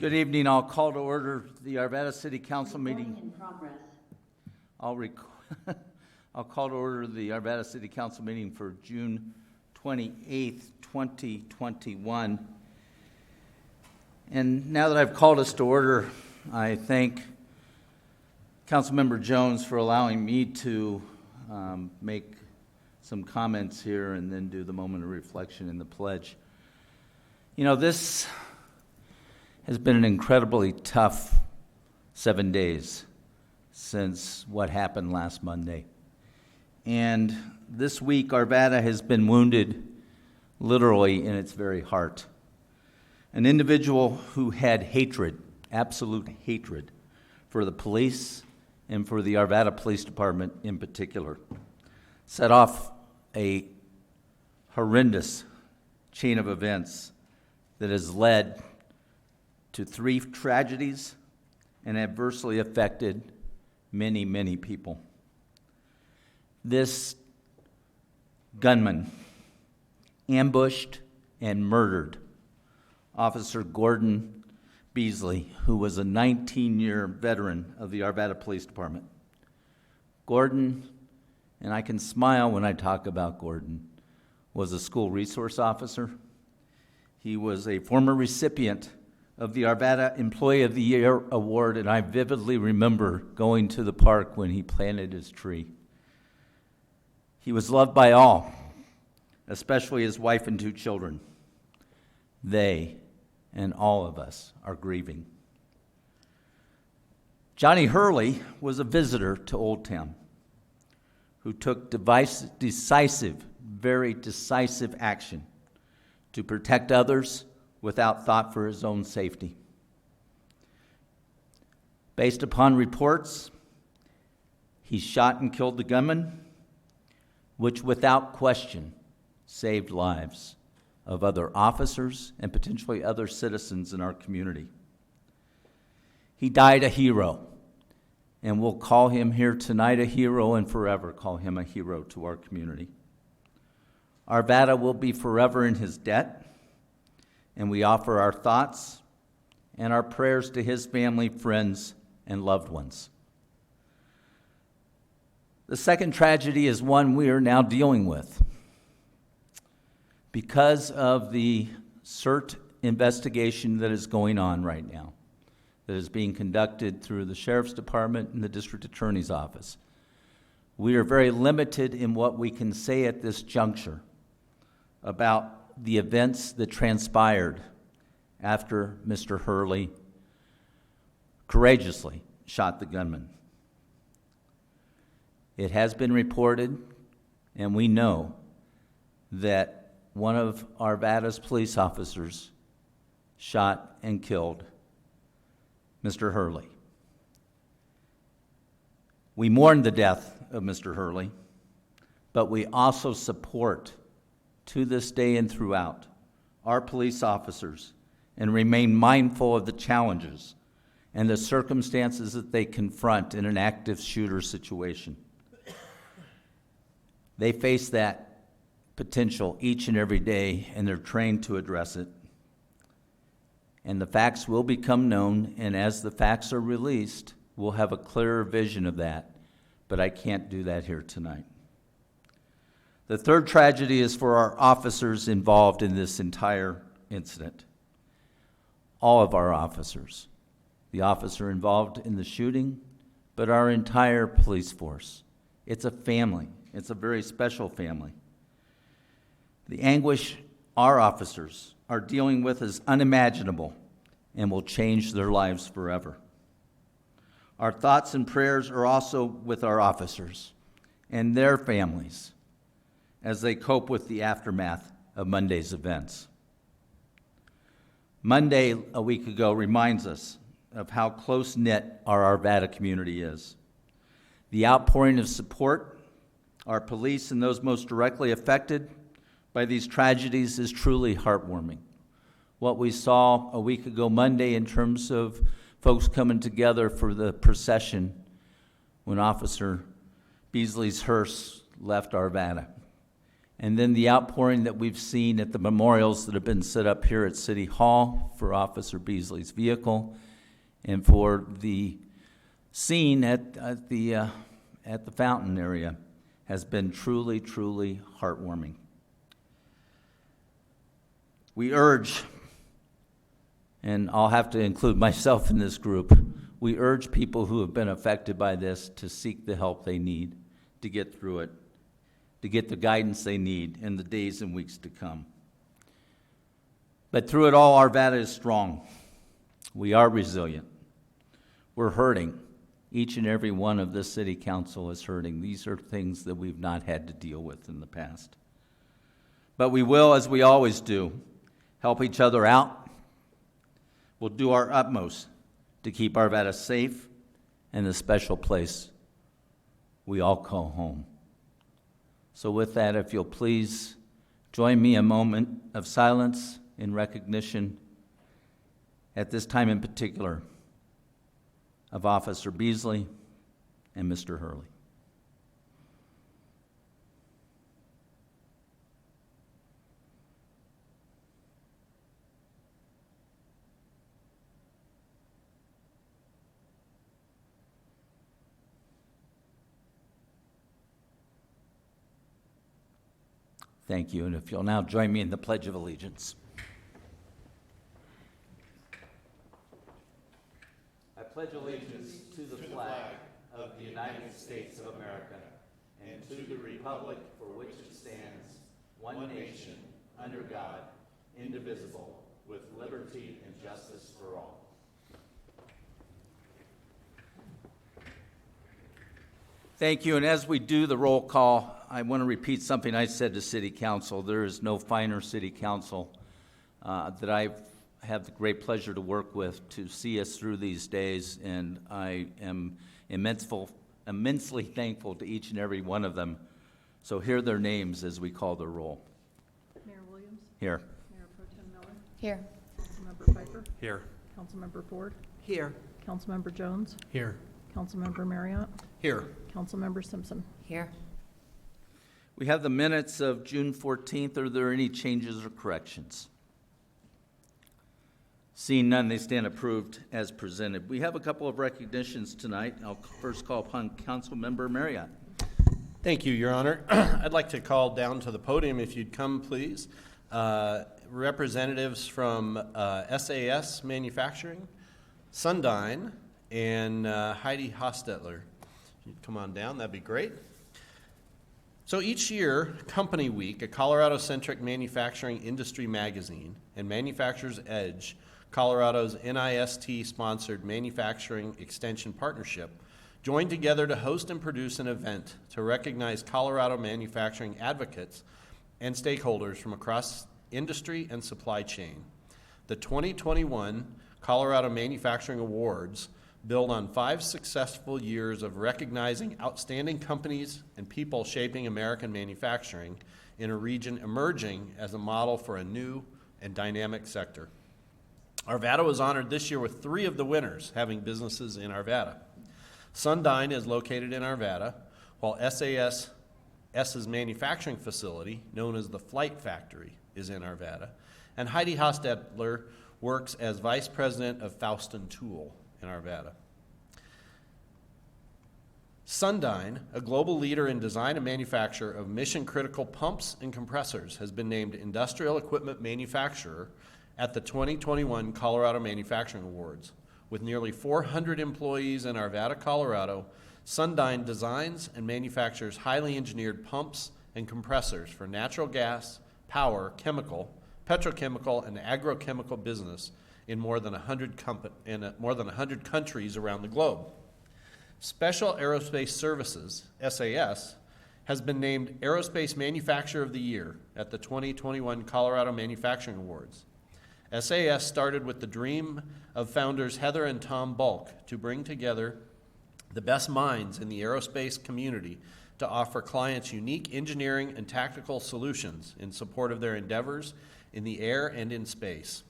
Good evening. I'll call to order the Arvada City Council meeting. In progress. I'll call to order the Arvada City Council meeting for June 28th, 2021. And now that I've called us to order, I thank Councilmember Jones for allowing me to make some comments here and then do the moment of reflection in the pledge. You know, this has been an incredibly tough 7 days since what happened last Monday. And this week, Arvada has been wounded literally in its very heart. An individual who had hatred, absolute hatred, for the police and for the Arvada Police Department in particular, set off a horrendous chain of events that has led to 3 tragedies and adversely affected many, many people. This gunman ambushed and murdered Officer Gordon Beasley, who was a 19-year veteran of the Arvada Police Department. Gordon, and I can smile when I talk about Gordon, was a school resource officer. He was a former recipient of the Arvada Employee of the Year Award, and I vividly remember going to the park when he planted his tree. He was loved by all, especially his wife and 2 children. They and all of us are grieving. Johnny Hurley was a visitor to Old Town who took decisive, very decisive action to protect others without thought for his own safety. Based upon reports, he shot and killed the gunman, which without question saved lives of other officers and potentially other citizens in our community. He died a hero, and we'll call him here tonight a hero and forever call him a hero to our community. Arvada will be forever in his debt, and we offer our thoughts and our prayers to his family, friends, and loved ones. The second tragedy is one we are now dealing with. Because of the CERT investigation that is going on right now, that is being conducted through the Sheriff's Department and the District Attorney's Office, we are very limited in what we can say at this juncture about the events that transpired after Mr. Hurley courageously shot the gunman. It has been reported, and we know that one of Arvada's police officers shot and killed Mr. Hurley. We mourn the death of Mr. Hurley, but we also support, to this day and throughout, our police officers and remain mindful of the challenges and the circumstances that they confront in an active shooter situation. They face that potential each and every day, and they're trained to address it. And the facts will become known, and as the facts are released, we'll have a clearer vision of that, but I can't do that here tonight. The third tragedy is for our officers involved in this entire incident. All of our officers, the officer involved in the shooting, but our entire police force. It's a family. It's a very special family. The anguish our officers are dealing with is unimaginable and will change their lives forever. Our thoughts and prayers are also with our officers and their families as they cope with the aftermath of Monday's events. Monday, a week ago, reminds us of how close-knit our Arvada community is. The outpouring of support our police and those most directly affected by these tragedies is truly heartwarming. What we saw a week ago Monday in terms of folks coming together for the procession when Officer Beasley's hearse left Arvada, And then the outpouring that we've seen at the memorials that have been set up here at City Hall for Officer Beasley's vehicle, and for the scene at the fountain area has been truly, truly heartwarming. We urge, and I'll have to include myself in this group, we urge people who have been affected by this to seek the help they need to get through it, to get the guidance they need in the days and weeks to come. But through it all, Arvada is strong. We are resilient. We're hurting. Each and every one of this city council is hurting. These are things that we've not had to deal with in the past. But we will, as we always do, help each other out. We'll do our utmost to keep Arvada safe and the special place we all call home. So with that, if you'll please join me a moment of silence in recognition at this time in particular of Officer Beasley and Mr. Hurley. Thank you, and if you'll now join me in the Pledge of Allegiance. I pledge allegiance to the flag of the United States of America and to the republic for which it stands, one nation, under God, indivisible, with liberty and justice for all. Thank you, and as we do the roll call, I want to repeat something I said to City Council. There is no finer City Council that I've had the great pleasure to work with to see us through these days, and I am immensely thankful to each and every one of them. So hear their names as we call their roll. Mayor Williams? Here. Mayor Pro Tem Miller? Here. Councilmember Piper? Here. Councilmember Ford? Here. Councilmember Jones? Here. Councilmember Marriott? Here. Councilmember Simpson? Here. We have the minutes of June 14th. Are there any changes or corrections? Seeing none, they stand approved as presented. We have a couple of recognitions tonight. I'll first call upon Councilmember Marriott. Thank you, Your Honor. I'd like to call down to the podium, if you'd come, please. Representatives from SAS Manufacturing, Sundyne, and Heidi Hostetler. If you'd come on down, that'd be great. So each year, Company Week, a Colorado-centric manufacturing industry magazine, and Manufacturer's Edge, Colorado's NIST-sponsored manufacturing extension partnership, join together to host and produce an event to recognize Colorado manufacturing advocates and stakeholders from across industry and supply chain. The 2021 Colorado Manufacturing Awards build on 5 successful years of recognizing outstanding companies and people shaping American manufacturing in a region emerging as a model for a new and dynamic sector. Arvada was honored this year with 3 of the winners having businesses in Arvada. Sundyne is located in Arvada, while SAS's manufacturing facility, known as the Flight Factory, is in Arvada, and Heidi Hostetler works as Vice President of Faustin Tool in Arvada. Sundyne, a global leader in design and manufacture of mission-critical pumps and compressors, has been named Industrial Equipment Manufacturer at the 2021 Colorado Manufacturing Awards. With nearly 400 employees in Arvada, Colorado, Sundyne designs and manufactures highly engineered pumps and compressors for natural gas, power, chemical, petrochemical, and agrochemical business in more than 100 countries around the globe. Special Aerospace Services, SAS, has been named Aerospace Manufacturer of the Year at the 2021 Colorado Manufacturing Awards. SAS started with the dream of founders Heather and Tom Bulk to bring together the best minds in the aerospace community to offer clients unique engineering and tactical solutions in support of their endeavors in the air and in space.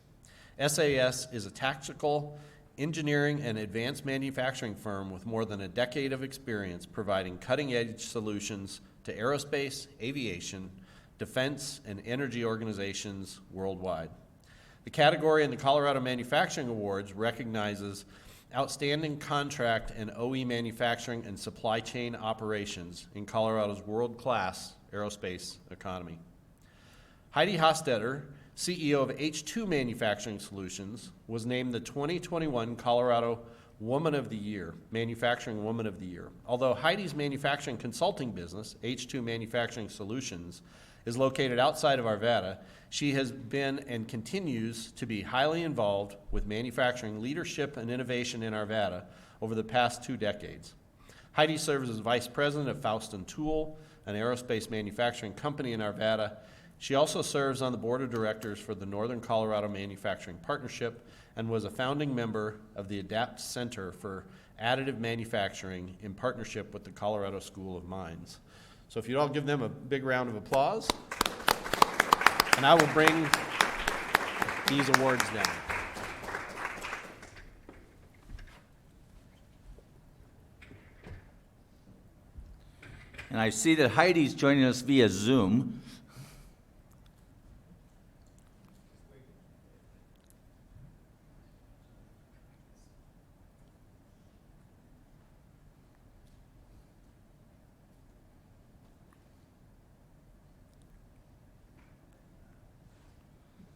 SAS is a tactical engineering and advanced manufacturing firm with more than a decade of experience providing cutting-edge solutions to aerospace, aviation, defense, and energy organizations worldwide. The category in the Colorado Manufacturing Awards recognizes outstanding contract and OE manufacturing and supply chain operations in Colorado's world-class aerospace economy. Heidi Hostetler, CEO of H2 Manufacturing Solutions, was named the 2021 Colorado Woman of the Year, Manufacturing Woman of the Year. Although Heidi's manufacturing consulting business, H2 Manufacturing Solutions, is located outside of Arvada, she has been and continues to be highly involved with manufacturing leadership and innovation in Arvada over the past 2 decades. Heidi serves as Vice President of Faustin Tool, an aerospace manufacturing company in Arvada. She also serves on the board of directors for the Northern Colorado Manufacturing Partnership and was a founding member of the ADAPT Center for Additive Manufacturing in partnership with the Colorado School of Mines. So if you'd all give them a big round of applause. And I will bring these awards down. And I see that Heidi's joining us via Zoom.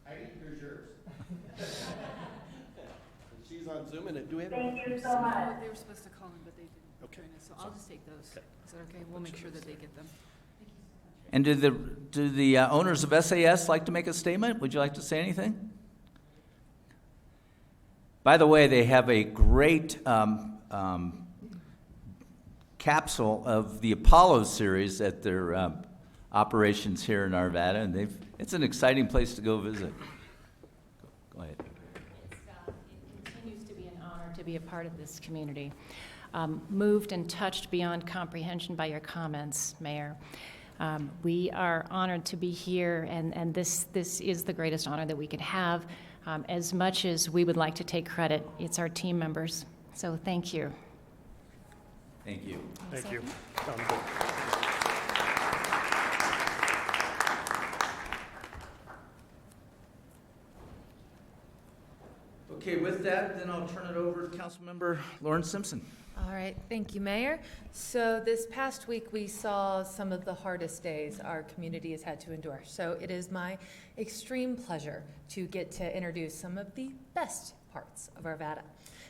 Heidi, here's yours. She's on Zoom, and do we have Thank you so much. They were supposed to call in, but they didn't Okay. join us, so I'll just take those. Okay. Is that okay? We'll make sure that they get them. And do the owners of SAS like to make a statement? Would you like to say anything? By the way, they have a great capsule of the Apollo series at their operations here in Arvada, and it's an exciting place to go visit. Go ahead. It continues to be an honor to be a part of this community. Moved and touched beyond comprehension by your comments, Mayor. We are honored to be here, and this is the greatest honor that we could have. As much as we would like to take credit, it's our team members. So thank you. Thank you. Thank you. Okay, with that, then I'll turn it over to Councilmember Lauren Simpson. All right, thank you, Mayor. So this past week, we saw some of the hardest days our community has had to endure. So it is my extreme pleasure to get to introduce some of the best parts of Arvada.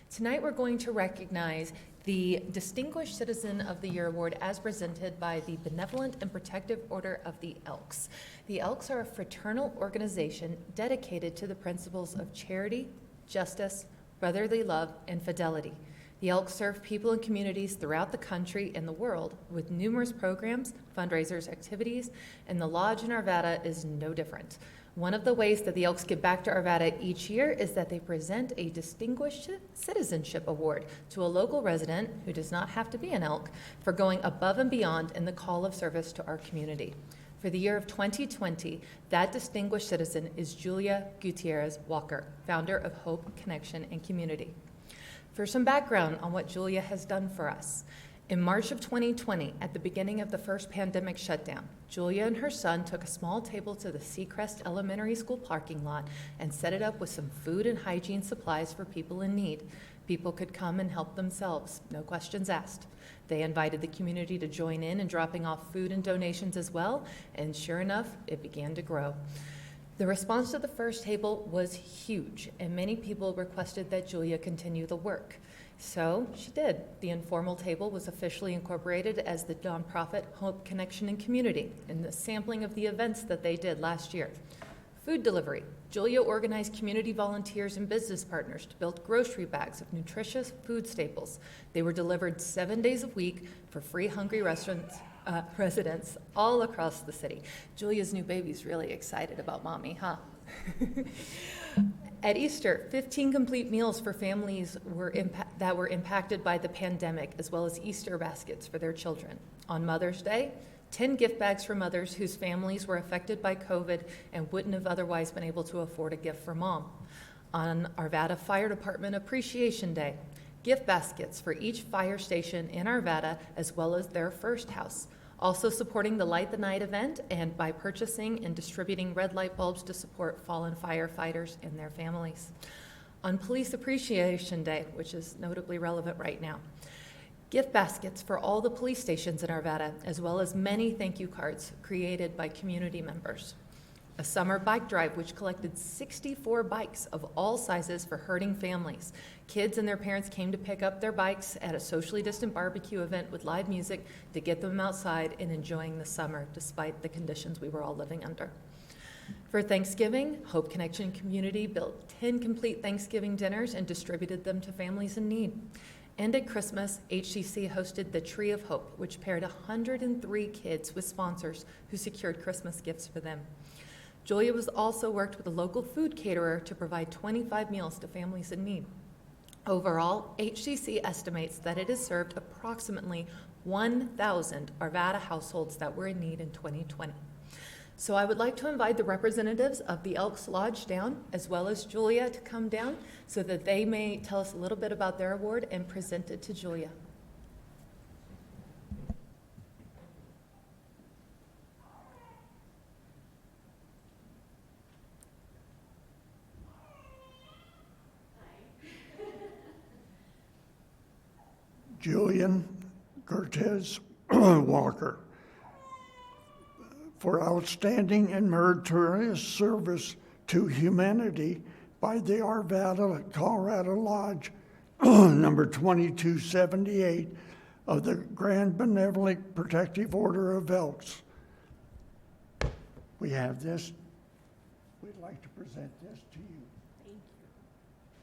Tonight, we're going to recognize the Distinguished Citizen of the Year Award as presented by the Benevolent and Protective Order of the Elks. The Elks are a fraternal organization dedicated to the principles of charity, justice, brotherly love, and fidelity. The Elks serve people and communities throughout the country and the world with numerous programs, fundraisers, activities, and the Lodge in Arvada is no different. One of the ways that the Elks give back to Arvada each year is that they present a Distinguished Citizenship Award to a local resident, who does not have to be an Elk, for going above and beyond in the call of service to our community. For the year of 2020, that distinguished citizen is Julia Gutierrez Walker, founder of Hope, Connection, and Community. For some background on what Julia has done for us, in March of 2020, at the beginning of the first pandemic shutdown, Julia and her son took a small table to the Seacrest Elementary School parking lot and set it up with some food and hygiene supplies for people in need. People could come and help themselves, no questions asked. They invited the community to join in dropping off food and donations as well, and sure enough, it began to grow. The response to the first table was huge, and many people requested that Julia continue the work. So she did. The informal table was officially incorporated as the nonprofit Hope, Connection, and Community in the sampling of the events that they did last year. Food delivery. Julia organized community volunteers and business partners to build grocery bags of nutritious food staples. They were delivered 7 days a week for free hungry residents all across the city. Julia's new baby's really excited about mommy, huh? At Easter, 15 complete meals for families that were impacted by the pandemic, as well as Easter baskets for their children. On Mother's Day, 10 gift bags for mothers whose families were affected by COVID and wouldn't have otherwise been able to afford a gift for mom. On Arvada Fire Department Appreciation Day, gift baskets for each fire station in Arvada, as well as their first house. Also supporting the Light the Night event and by purchasing and distributing red light bulbs to support fallen firefighters and their families. On Police Appreciation Day, which is notably relevant right now, gift baskets for all the police stations in Arvada, as well as many thank you cards created by community members. A summer bike drive which collected 64 bikes of all sizes for hurting families. Kids and their parents came to pick up their bikes at a socially distant barbecue event with live music to get them outside and enjoying the summer despite the conditions we were all living under. For Thanksgiving, Hope Connection Community built 10 complete Thanksgiving dinners and distributed them to families in need. And at Christmas, HCC hosted the Tree of Hope, which paired 103 kids with sponsors who secured Christmas gifts for them. Julia was also worked with a local food caterer to provide 25 meals to families in need. Overall, HCC estimates that it has served approximately 1,000 Arvada households that were in need in 2020. So I would like to invite the representatives of the Elks Lodge down, as well as Julia, to come down so that they may tell us a little bit about their award and present it to Julia. Julian Cortez Walker, for outstanding and meritorious service to humanity by the Arvada, Colorado Lodge, number 2278 of the Grand Benevolent Protective Order of Elks. We have this. We'd like to present this to you. Thank you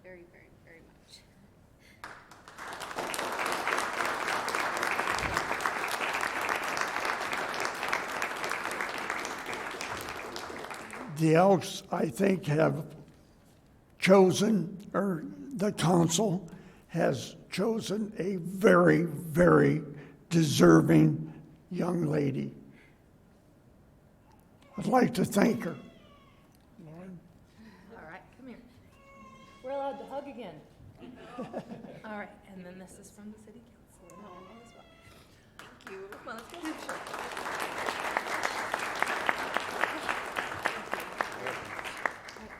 very, very, very much. The Elks, I think, have chosen, or the council has chosen a very, very deserving young lady. I'd like to thank her. Lauren? All right, come here. We're allowed to hug again. All right, and then this is from the city council and all as well. Thank you. Come on, let's get a picture.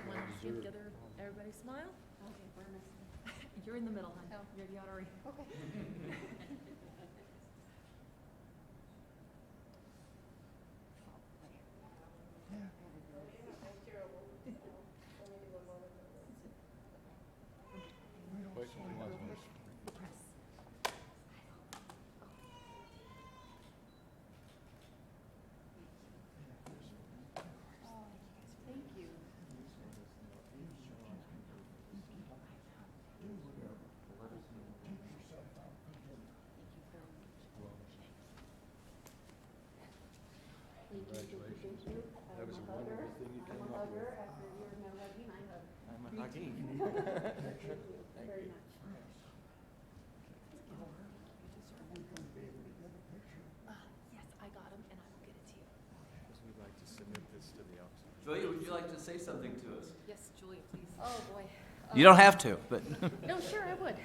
Want to get together, everybody smile? Okay, where am I? You're in the middle, hon. You're the honoree. Okay. Yes, I got them, and I will get it to you. We'd like to submit this to the Elks. Julia, would you like to say something to us? Yes, Julia, please. Oh, boy. You don't have to, but. No, sure, I would.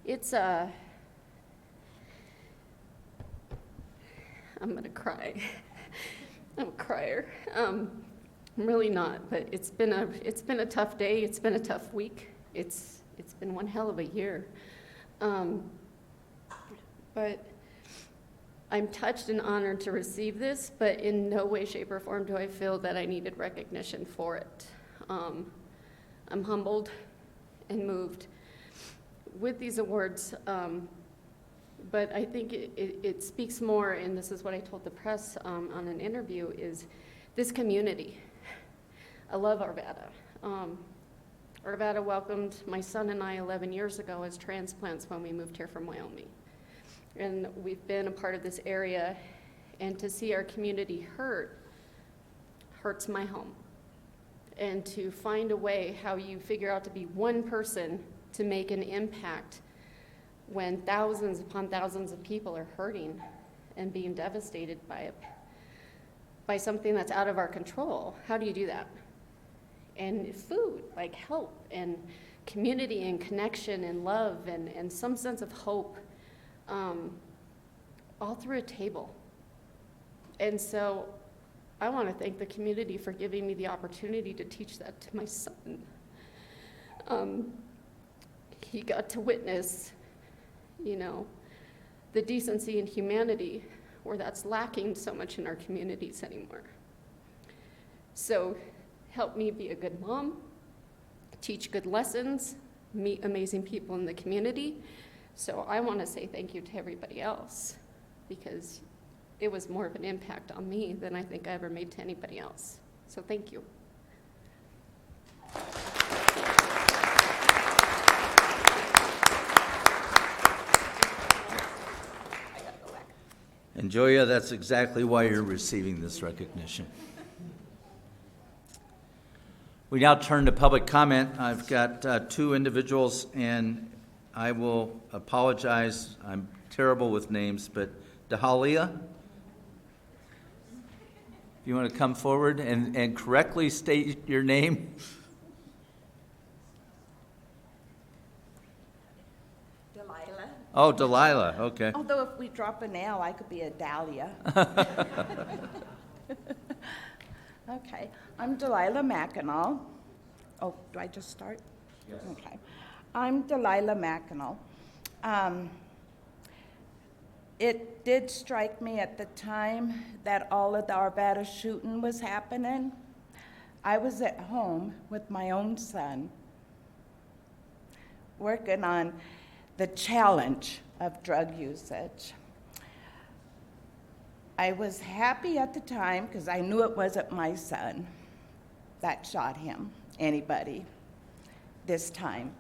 It's, I'm gonna cry. I'm a crier. I'm really not, but it's been a tough day. It's been a tough week. It's been one hell of a year. But I'm touched and honored to receive this, but in no way, shape, or form do I feel that I needed recognition for it. I'm humbled and moved with these awards, but I think it speaks more, and this is what I told the press on an interview, is this community. I love Arvada. Arvada welcomed my son and I 11 years ago as transplants when we moved here from Wyoming. And we've been a part of this area, and to see our community hurts my home. And to find a way how you figure out to be one person to make an impact when thousands upon thousands of people are hurting and being devastated by something that's out of our control. How do you do that? And food, like help and community and connection and love and some sense of hope. all through a table. And so I want to thank the community for giving me the opportunity to teach that to my son. He got to witness, the decency and humanity where that's lacking so much in our communities anymore. So help me be a good mom, teach good lessons, meet amazing people in the community. So I want to say thank you to everybody else, because it was more of an impact on me than I think I ever made to anybody else. So thank you. And Joya, that's exactly why you're receiving this recognition. We now turn to public comment. I've got two individuals, and I will apologize. I'm terrible with names, but Dahalia, if you want to come forward and correctly state your name. Delilah. Oh, Delilah, okay. Although if we drop an L, I could be a Dahlia. Okay, I'm Delilah Mackinac. Oh, do I just start? Yes. Okay. I'm Delilah Mackinac. It did strike me at the time that all of the Arvada shooting was happening. I was at home with my own son, working on the challenge of drug usage. I was happy at the time because I knew it wasn't my son that shot him, anybody, this time.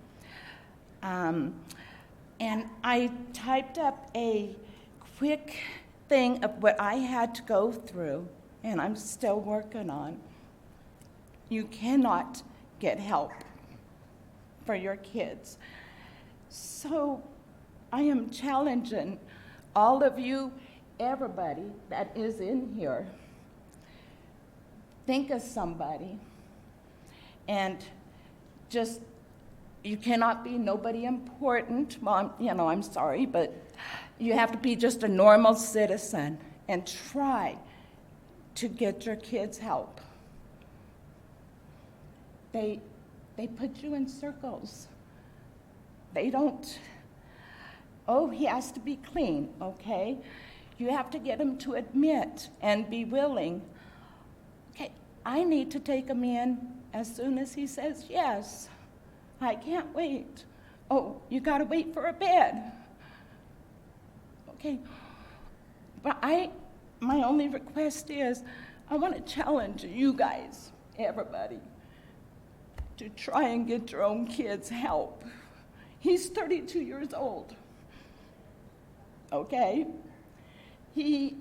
And I typed up a quick thing of what I had to go through, and I'm still working on. You cannot get help for your kids. So I am challenging all of you, everybody that is in here, think of somebody, and just, you cannot be nobody important. Well, I'm sorry, but you have to be just a normal citizen and try to get your kids help. They put you in circles. They don't, oh, he has to be clean, okay? You have to get him to admit and be willing. Okay, I need to take him in as soon as he says yes. I can't wait. Oh, you gotta wait for a bed. Okay, but my only request is, I want to challenge you guys, everybody, to try and get your own kids help. He's 32 years old, okay? He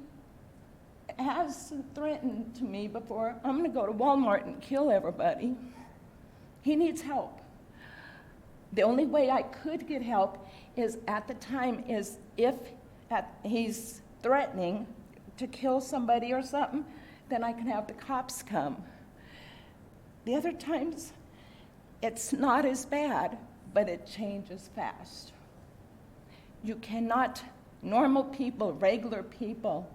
has threatened to me before, I'm gonna go to Walmart and kill everybody. He needs help. The only way I could get help is at the time is if he's threatening to kill somebody or something, then I can have the cops come. The other times, it's not as bad, but it changes fast. You cannot, normal people, regular people,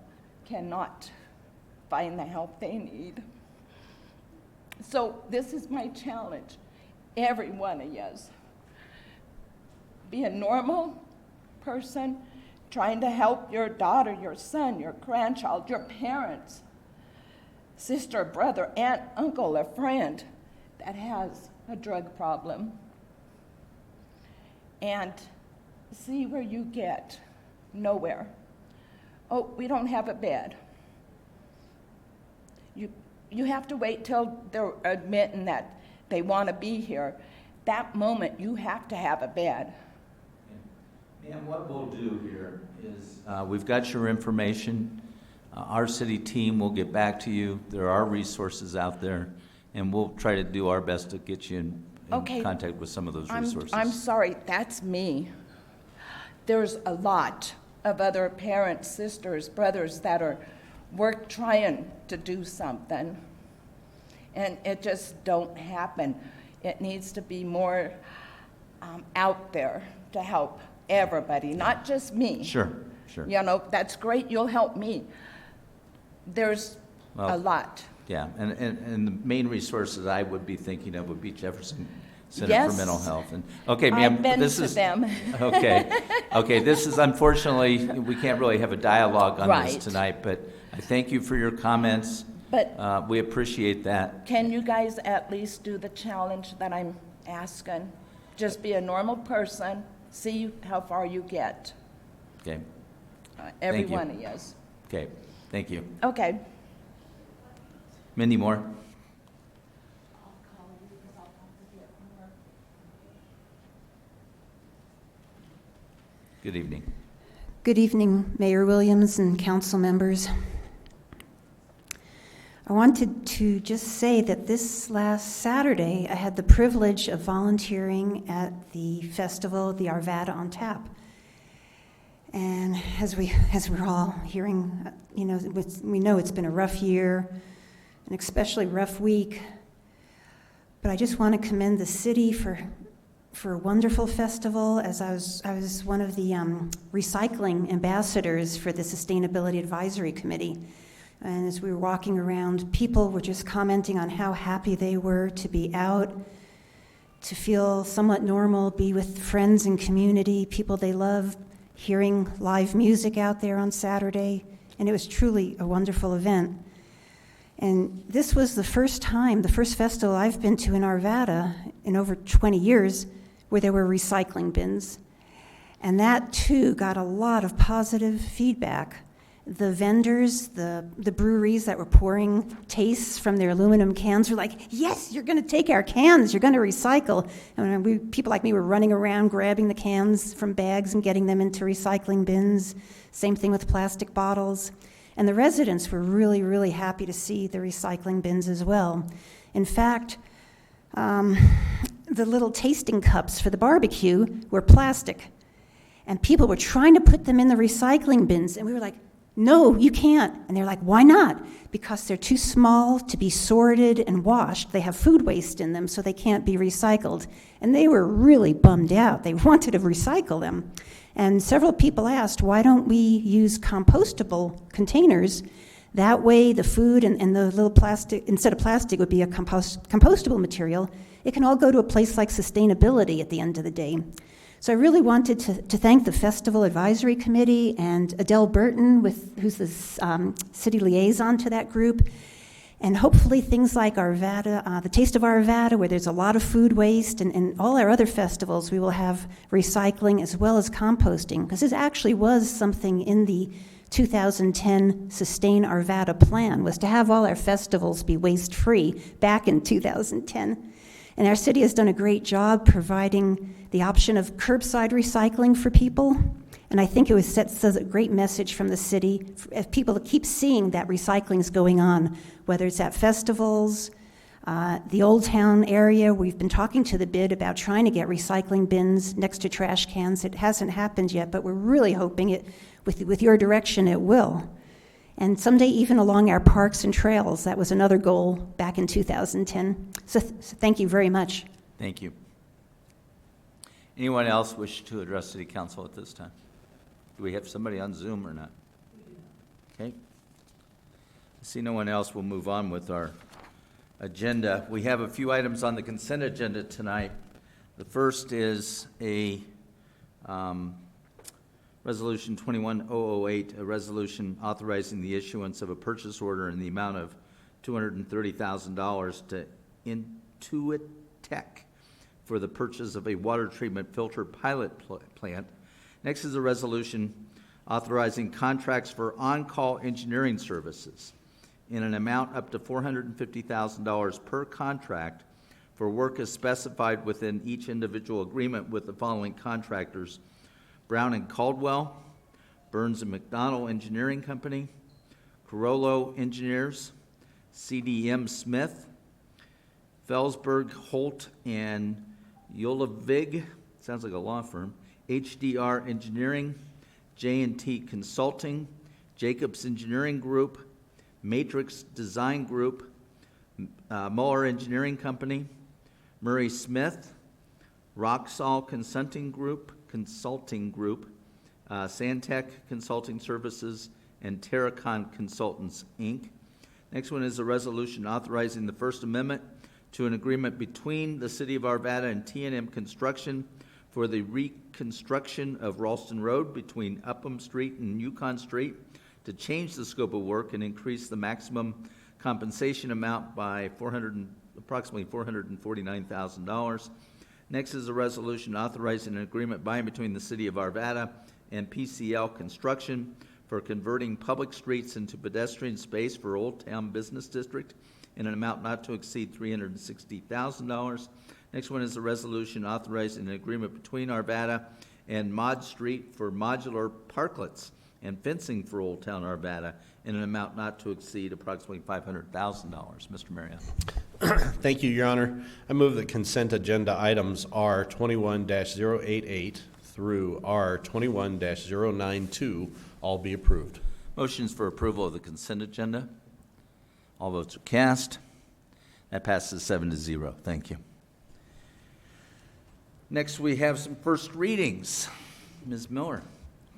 cannot find the help they need. So this is my challenge, every one of yous. Be a normal person trying to help your daughter, your son, your grandchild, your parents, sister, brother, aunt, uncle, a friend that has a drug problem. And see where you get. Nowhere. Oh, we don't have a bed. You have to wait till they're admitting that they want to be here. That moment, you have to have a bed. And what we'll do here is, we've got your information. Our city team will get back to you. There are resources out there, and we'll try to do our best to get you in Okay. contact with some of those resources. I'm sorry, that's me. There's a lot of other parents, sisters, brothers that are trying to do something, and it just don't happen. It needs to be more out there to help everybody, not just me. Sure. Sure. You know, that's great, you'll help me. There's Well, a lot. Yeah, and the main resources I would be thinking of would be Jefferson Center Yes. for Mental Health. And okay, ma'am, I've been this to is them. okay. This is unfortunately we can't really have a dialogue on this Right. tonight, but I thank you for your comments. But We appreciate that. can you guys at least do the challenge that I'm asking? Just be a normal person, see how far you get. Okay, Every Thank you. one of yous. okay, thank you. Okay. Mindy Moore. Good evening. Good evening, Mayor Williams and council members. I wanted to just say that this last Saturday, I had the privilege of volunteering at the festival, the Arvada on Tap. And as we're all hearing, we know it's been a rough year, an especially rough week. But I just want to commend the city for a wonderful festival, as I was one of the recycling ambassadors for the Sustainability Advisory Committee. And as we were walking around, people were just commenting on how happy they were to be out, to feel somewhat normal, be with friends and community, people they love, hearing live music out there on Saturday. And it was truly a wonderful event. And this was the first festival I've been to in Arvada in over 20 years, where there were recycling bins. And that, too, got a lot of positive feedback. The vendors, the breweries that were pouring tastes from their aluminum cans were like, yes, you're going to take our cans, you're going to recycle. And people like me were running around grabbing the cans from bags and getting them into recycling bins. Same thing with plastic bottles. And the residents were really, really happy to see the recycling bins as well. In fact, the little tasting cups for the barbecue were plastic. And people were trying to put them in the recycling bins. And we were like, no, you can't. And they're like, why not? Because they're too small to be sorted and washed. They have food waste in them, so they can't be recycled. And they were really bummed out. They wanted to recycle them. And several people asked, why don't we use compostable containers? That way the food and the little plastic, instead of plastic, would be a compostable material. It can all go to a place like Sustainability at the end of the day. So I really wanted to thank the Festival Advisory Committee and Adele Burton, who's the city liaison to that group. And hopefully things like Arvada, the Taste of Arvada, where there's a lot of food waste, and all our other festivals, we will have recycling as well as composting, because this actually was something in the 2010 Sustain Arvada plan, was to have all our festivals be waste-free back in 2010. And our city has done a great job providing the option of curbside recycling for people. And I think it sends a great message from the city as people keep seeing that recycling is going on, whether it's at festivals, the Old Town area. We've been talking to the BID about trying to get recycling bins next to trash cans. It hasn't happened yet, but we're really hoping it, with your direction, it will. And someday even along our parks and trails. That was another goal back in 2010. So thank you very much. Thank you. Anyone else wish to address City Council at this time? Do we have somebody on Zoom or not? Okay. I see no one else. We'll move on with our agenda. We have a few items on the consent agenda tonight. The first is a Resolution 21008, a resolution authorizing the issuance of a purchase order in the amount of $230,000 to Intuitech for the purchase of a water treatment filter pilot plant. Next is a resolution authorizing contracts for on-call engineering services in an amount up to $450,000 per contract for work as specified within each individual agreement with the following contractors: Brown and Caldwell, Burns and McDonnell Engineering Company, Carollo Engineers, CDM Smith, Felsberg, Holt, and Yolavig, sounds like a law firm, HDR Engineering, J&T Consulting, Jacobs Engineering Group, Matrix Design Group, Muller Engineering Company, Murray Smith, Roxall Consulting Group, Sandtech Consulting Services, and Terracon Consultants, Inc. Next one is a resolution authorizing the First Amendment to an agreement between the City of Arvada and T&M Construction for the reconstruction of Ralston Road between Upham Street and Yukon Street to change the scope of work and increase the maximum compensation amount by approximately $449,000. Next is a resolution authorizing an agreement by and between the City of Arvada and PCL Construction for converting public streets into pedestrian space for Old Town Business District in an amount not to exceed $360,000. Next one is a resolution authorizing an agreement between Arvada and Mod Street for modular parklets and fencing for Old Town Arvada in an amount not to exceed approximately $500,000. Mr. Marriott. Thank you, Your Honor. I move that consent agenda items R 21-088 through R 21-092 all be approved. Motions for approval of the consent agenda. All votes are cast. That passes 7-0. Thank you. Next, we have some first readings. Ms. Miller.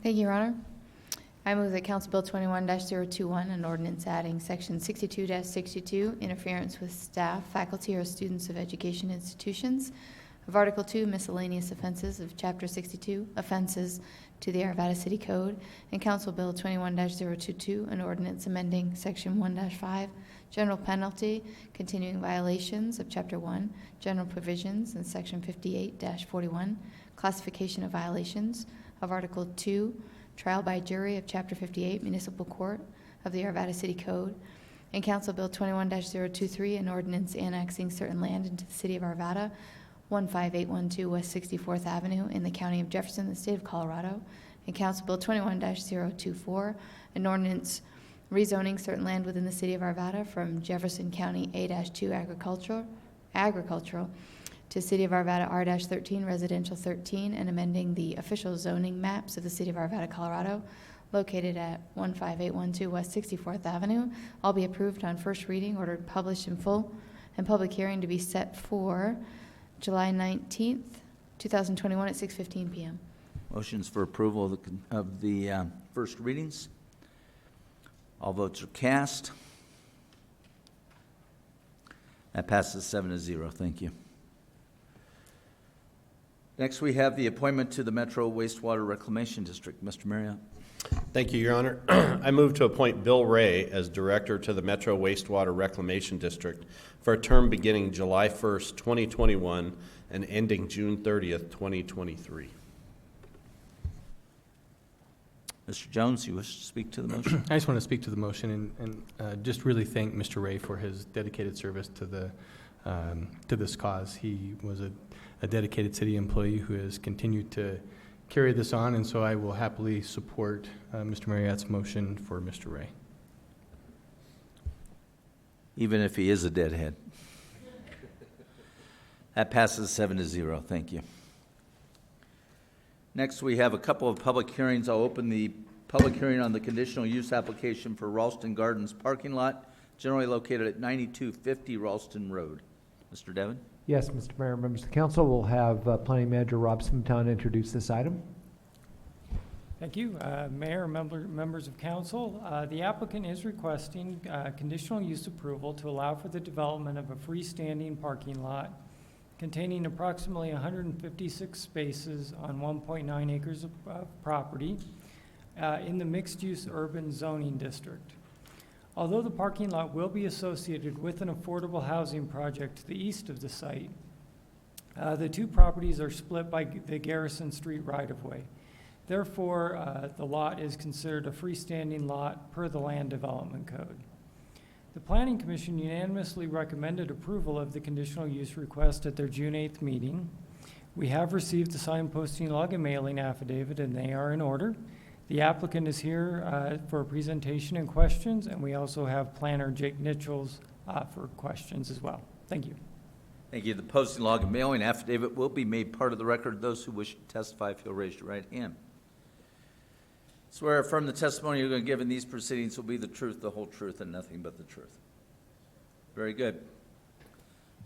Thank you, Your Honor. I move that Council Bill 21-021, an ordinance adding Section 62-62, interference with staff, faculty, or students of education institutions, of Article 2, miscellaneous offenses of Chapter 62, offenses to the Arvada City Code, and Council Bill 21-022, an ordinance amending Section 1-5, general penalty, continuing violations of Chapter 1, general provisions, and Section 58-41, classification of violations, of Article 2, trial by jury of Chapter 58, municipal court of the Arvada City Code, and Council Bill 21-023, an ordinance annexing certain land into the City of Arvada, 15812 West 64th Avenue in the County of Jefferson, the State of Colorado, and Council Bill 21-024, an ordinance rezoning certain land within the City of Arvada from Jefferson County A-2 agricultural to City of Arvada R-13 residential 13, and amending the official zoning maps of the City of Arvada, Colorado, located at 15812 West 64th Avenue. All be approved on first reading, ordered published in full, and public hearing to be set for July 19th, 2021 at 6:15 p.m. Motions for approval of the first readings. All votes are cast. That passes 7-0. Thank you. Next, we have the appointment to the Metro Wastewater Reclamation District. Mr. Marriott. Thank you, Your Honor. I move to appoint Bill Ray as Director to the Metro Wastewater Reclamation District for a term beginning July 1st, 2021 and ending June 30th, 2023. Mr. Jones, you wish to speak to the motion? I just want to speak to the motion and just really thank Mr. Ray for his dedicated service to this cause. He was a dedicated city employee who has continued to carry this on, and so I will happily support Mr. Marriott's motion for Mr. Ray. Even if he is a deadhead. That passes 7-0. Thank you. Next, we have a couple of public hearings. I'll open the public hearing on the conditional use application for Ralston Gardens parking lot, generally located at 9250 Ralston Road. Mr. Devon? Yes, Mr. Mayor, members of the council, we'll have Planning Manager Rob Sumtown introduce this item. Thank you. Mayor, members of council, the applicant is requesting conditional use approval to allow for the development of a freestanding parking lot containing approximately 156 spaces on 1.9 acres of property in the mixed-use urban zoning district. Although the parking lot will be associated with an affordable housing project to the east of the site, the two properties are split by the Garrison Street right-of-way. Therefore, the lot is considered a freestanding lot per the Land Development Code. The Planning Commission unanimously recommended approval of the conditional use request at their June 8th meeting. We have received the signed posting log and mailing affidavit, and they are in order. The applicant is here for a presentation and questions, and we also have planner Jake Nichols for questions as well. Thank you. Thank you. The posting log and mailing affidavit will be made part of the record. Those who wish to testify, if you'll raise your right hand. Swear or affirm the testimony you're going to give in these proceedings will be the truth, the whole truth, and nothing but the truth. Very good.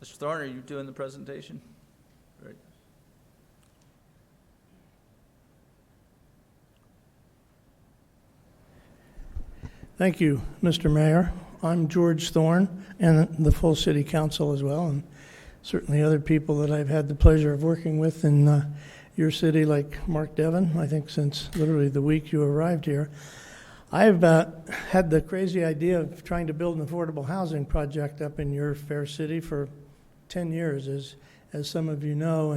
Mr. Thorne, are you doing the presentation? Great. Thank you, Mr. Mayor. I'm George Thorne, and the full city council as well, and certainly other people that I've had the pleasure of working with in your city, like Mark Devon, I think since literally the week you arrived here. I've had the crazy idea of trying to build an affordable housing project up in your fair city for 10 years, as some of you know,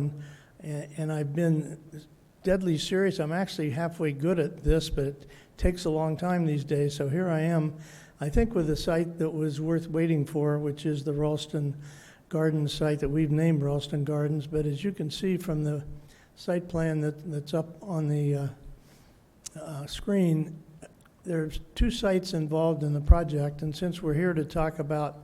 and I've been deadly serious. I'm actually halfway good at this, but it takes a long time these days. So here I am, I think with a site that was worth waiting for, which is the Ralston Gardens site that we've named Ralston Gardens. But as you can see from the site plan that's up on the screen, there's 2 sites involved in the project. And since we're here to talk about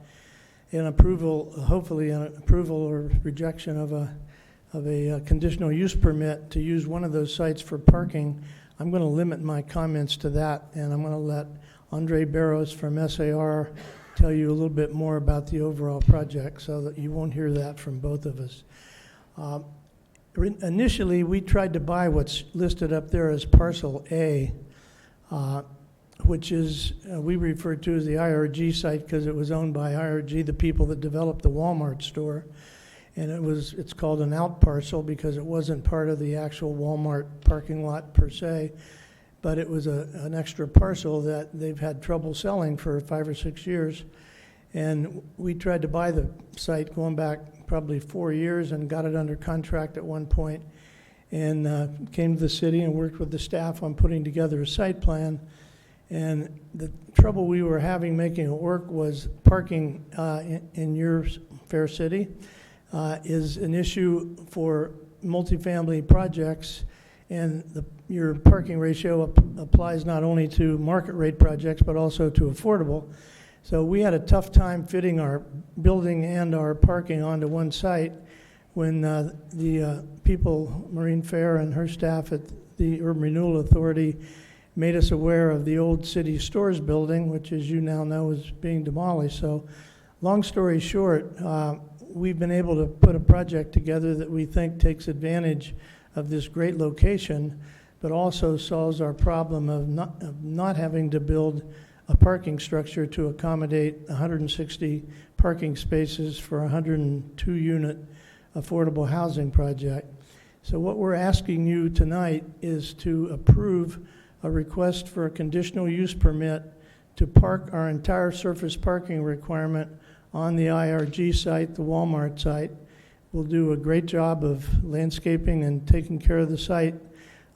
an approval, hopefully an approval or rejection of a conditional use permit to use one of those sites for parking, I'm going to limit my comments to that, and I'm going to let Andre Barros from SAR tell you a little bit more about the overall project so that you won't hear that from both of us. Initially, we tried to buy what's listed up there as Parcel A, which is, we refer to as the IRG site because it was owned by IRG, the people that developed the Walmart store. And it's called an out parcel because it wasn't part of the actual Walmart parking lot per se, but it was an extra parcel that they've had trouble selling for 5 or 6 years. And we tried to buy the site going back probably 4 years and got it under contract at one point, and came to the city and worked with the staff on putting together a site plan. And the trouble we were having making it work was parking in your fair city. Is an issue for multifamily projects, and your parking ratio applies not only to market rate projects but also to affordable. So we had a tough time fitting our building and our parking onto one site when the people, Maureen Fair and her staff at the Urban Renewal Authority, made us aware of the old city stores building, which as you now know is being demolished. So long story short, we've been able to put a project together that we think takes advantage of this great location, but also solves our problem of not having to build a parking structure to accommodate 160 parking spaces for a 102-unit affordable housing project. So what we're asking you tonight is to approve a request for a conditional use permit to park our entire surface parking requirement on the IRG site, the Walmart site. We'll do a great job of landscaping and taking care of the site.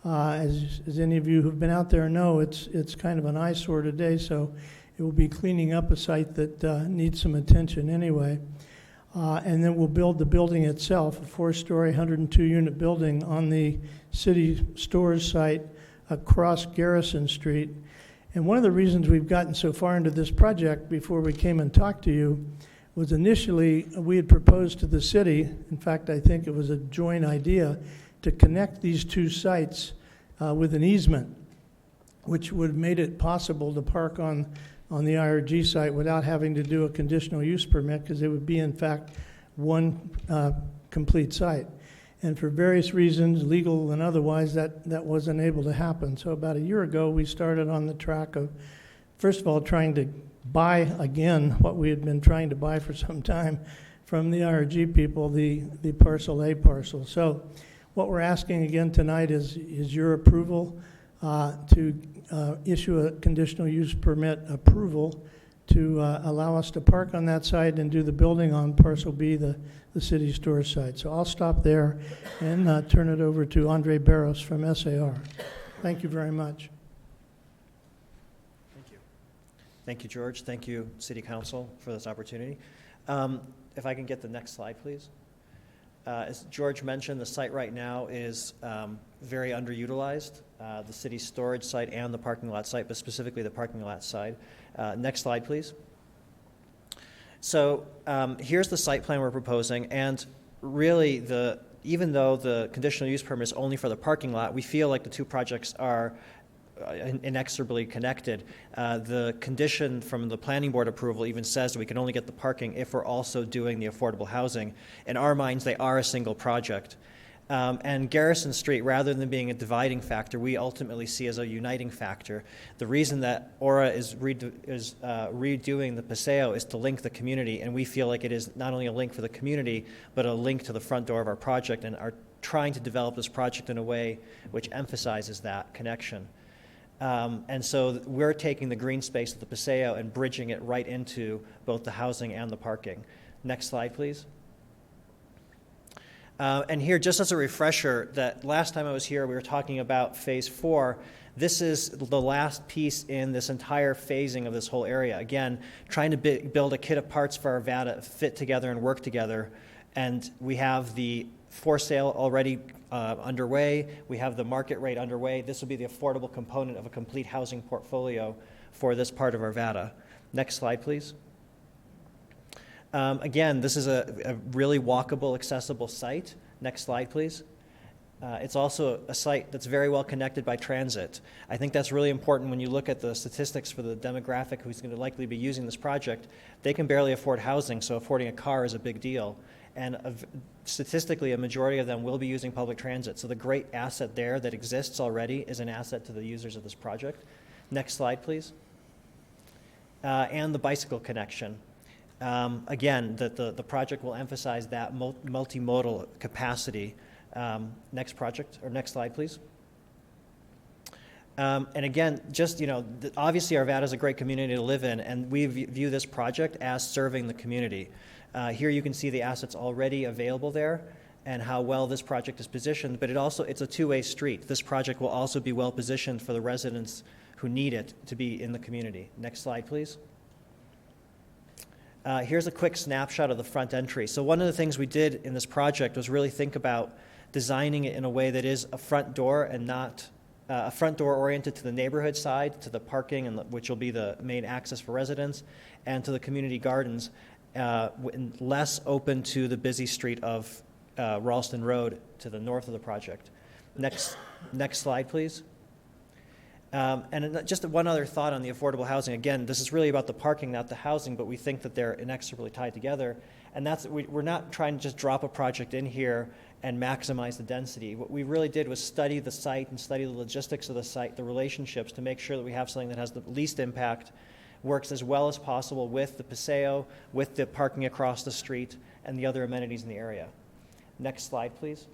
As any of you who've been out there know, it's kind of an eyesore today, so it will be cleaning up a site that needs some attention anyway. And then we'll build the building itself, a 4-story, 102-unit building on the city stores site across Garrison Street. And one of the reasons we've gotten so far into this project before we came and talked to you was initially we had proposed to the city, in fact I think it was a joint idea, to connect these 2 sites with an easement, which would have made it possible to park on the IRG site without having to do a conditional use permit, because it would be in fact one complete site. And for various reasons, legal and otherwise, that wasn't able to happen. So about a year ago, we started on the track of, first of all, trying to buy again what we had been trying to buy for some time from the IRG people, the Parcel A parcel. So what we're asking again tonight is your approval to issue a conditional use permit approval to allow us to park on that site and do the building on Parcel B, the city store site. So I'll stop there and turn it over to Andre Barros from SAR. Thank you very much. Thank you. Thank you, George. Thank you, City Council, for this opportunity. If I can get the next slide, please. As George mentioned, the site right now is very underutilized, the city's storage site and the parking lot site, but specifically the parking lot side. Next slide, please. So here's the site plan we're proposing, and really even though the conditional use permit is only for the parking lot, we feel like the 2 projects are inexorably connected. The condition from the planning board approval even says that we can only get the parking if we're also doing the affordable housing. In our minds, they are a single project. And Garrison Street, rather than being a dividing factor, we ultimately see as a uniting factor. The reason that Aura is redoing the Paseo is to link the community, and we feel like it is not only a link for the community, but a link to the front door of our project, and are trying to develop this project in a way which emphasizes that connection. And so we're taking the green space of the Paseo and bridging it right into both the housing and the parking. Next slide, please. And here, just as a refresher, that last time I was here, we were talking about Phase 4. This is the last piece in this entire phasing of this whole area. Again, trying to build a kit of parts for Arvada, fit together and work together. And we have the for sale already underway. We have the market rate underway. This will be the affordable component of a complete housing portfolio for this part of Arvada. Next slide, please. Again, this is a really walkable, accessible site. Next slide, please. It's also a site that's very well connected by transit. I think that's really important when you look at the statistics for the demographic who's going to likely be using this project. They can barely afford housing, so affording a car is a big deal. And statistically, a majority of them will be using public transit. So the great asset there that exists already is an asset to the users of this project. Next slide, please. And the bicycle connection. Again, the project will emphasize that multimodal capacity. Next slide, please. And again, just, obviously Arvada is a great community to live in, and we view this project as serving the community. Here you can see the assets already available there and how well this project is positioned, but it's a two-way street. This project will also be well positioned for the residents who need it to be in the community. Next slide, please. Here's a quick snapshot of the front entry. So one of the things we did in this project was really think about designing it in a way that is a front door and not a front door oriented to the neighborhood side, to the parking, which will be the main access for residents, and to the community gardens, less open to the busy street of Ralston Road to the north of the project. Next slide, please. And just one other thought on the affordable housing. Again, this is really about the parking, not the housing, but we think that they're inexorably tied together. And we're not trying to just drop a project in here and maximize the density. What we really did was study the site and study the logistics of the site, the relationships, to make sure that we have something that has the least impact, works as well as possible with the Paseo, with the parking across the street, and the other amenities in the area. Next slide, please.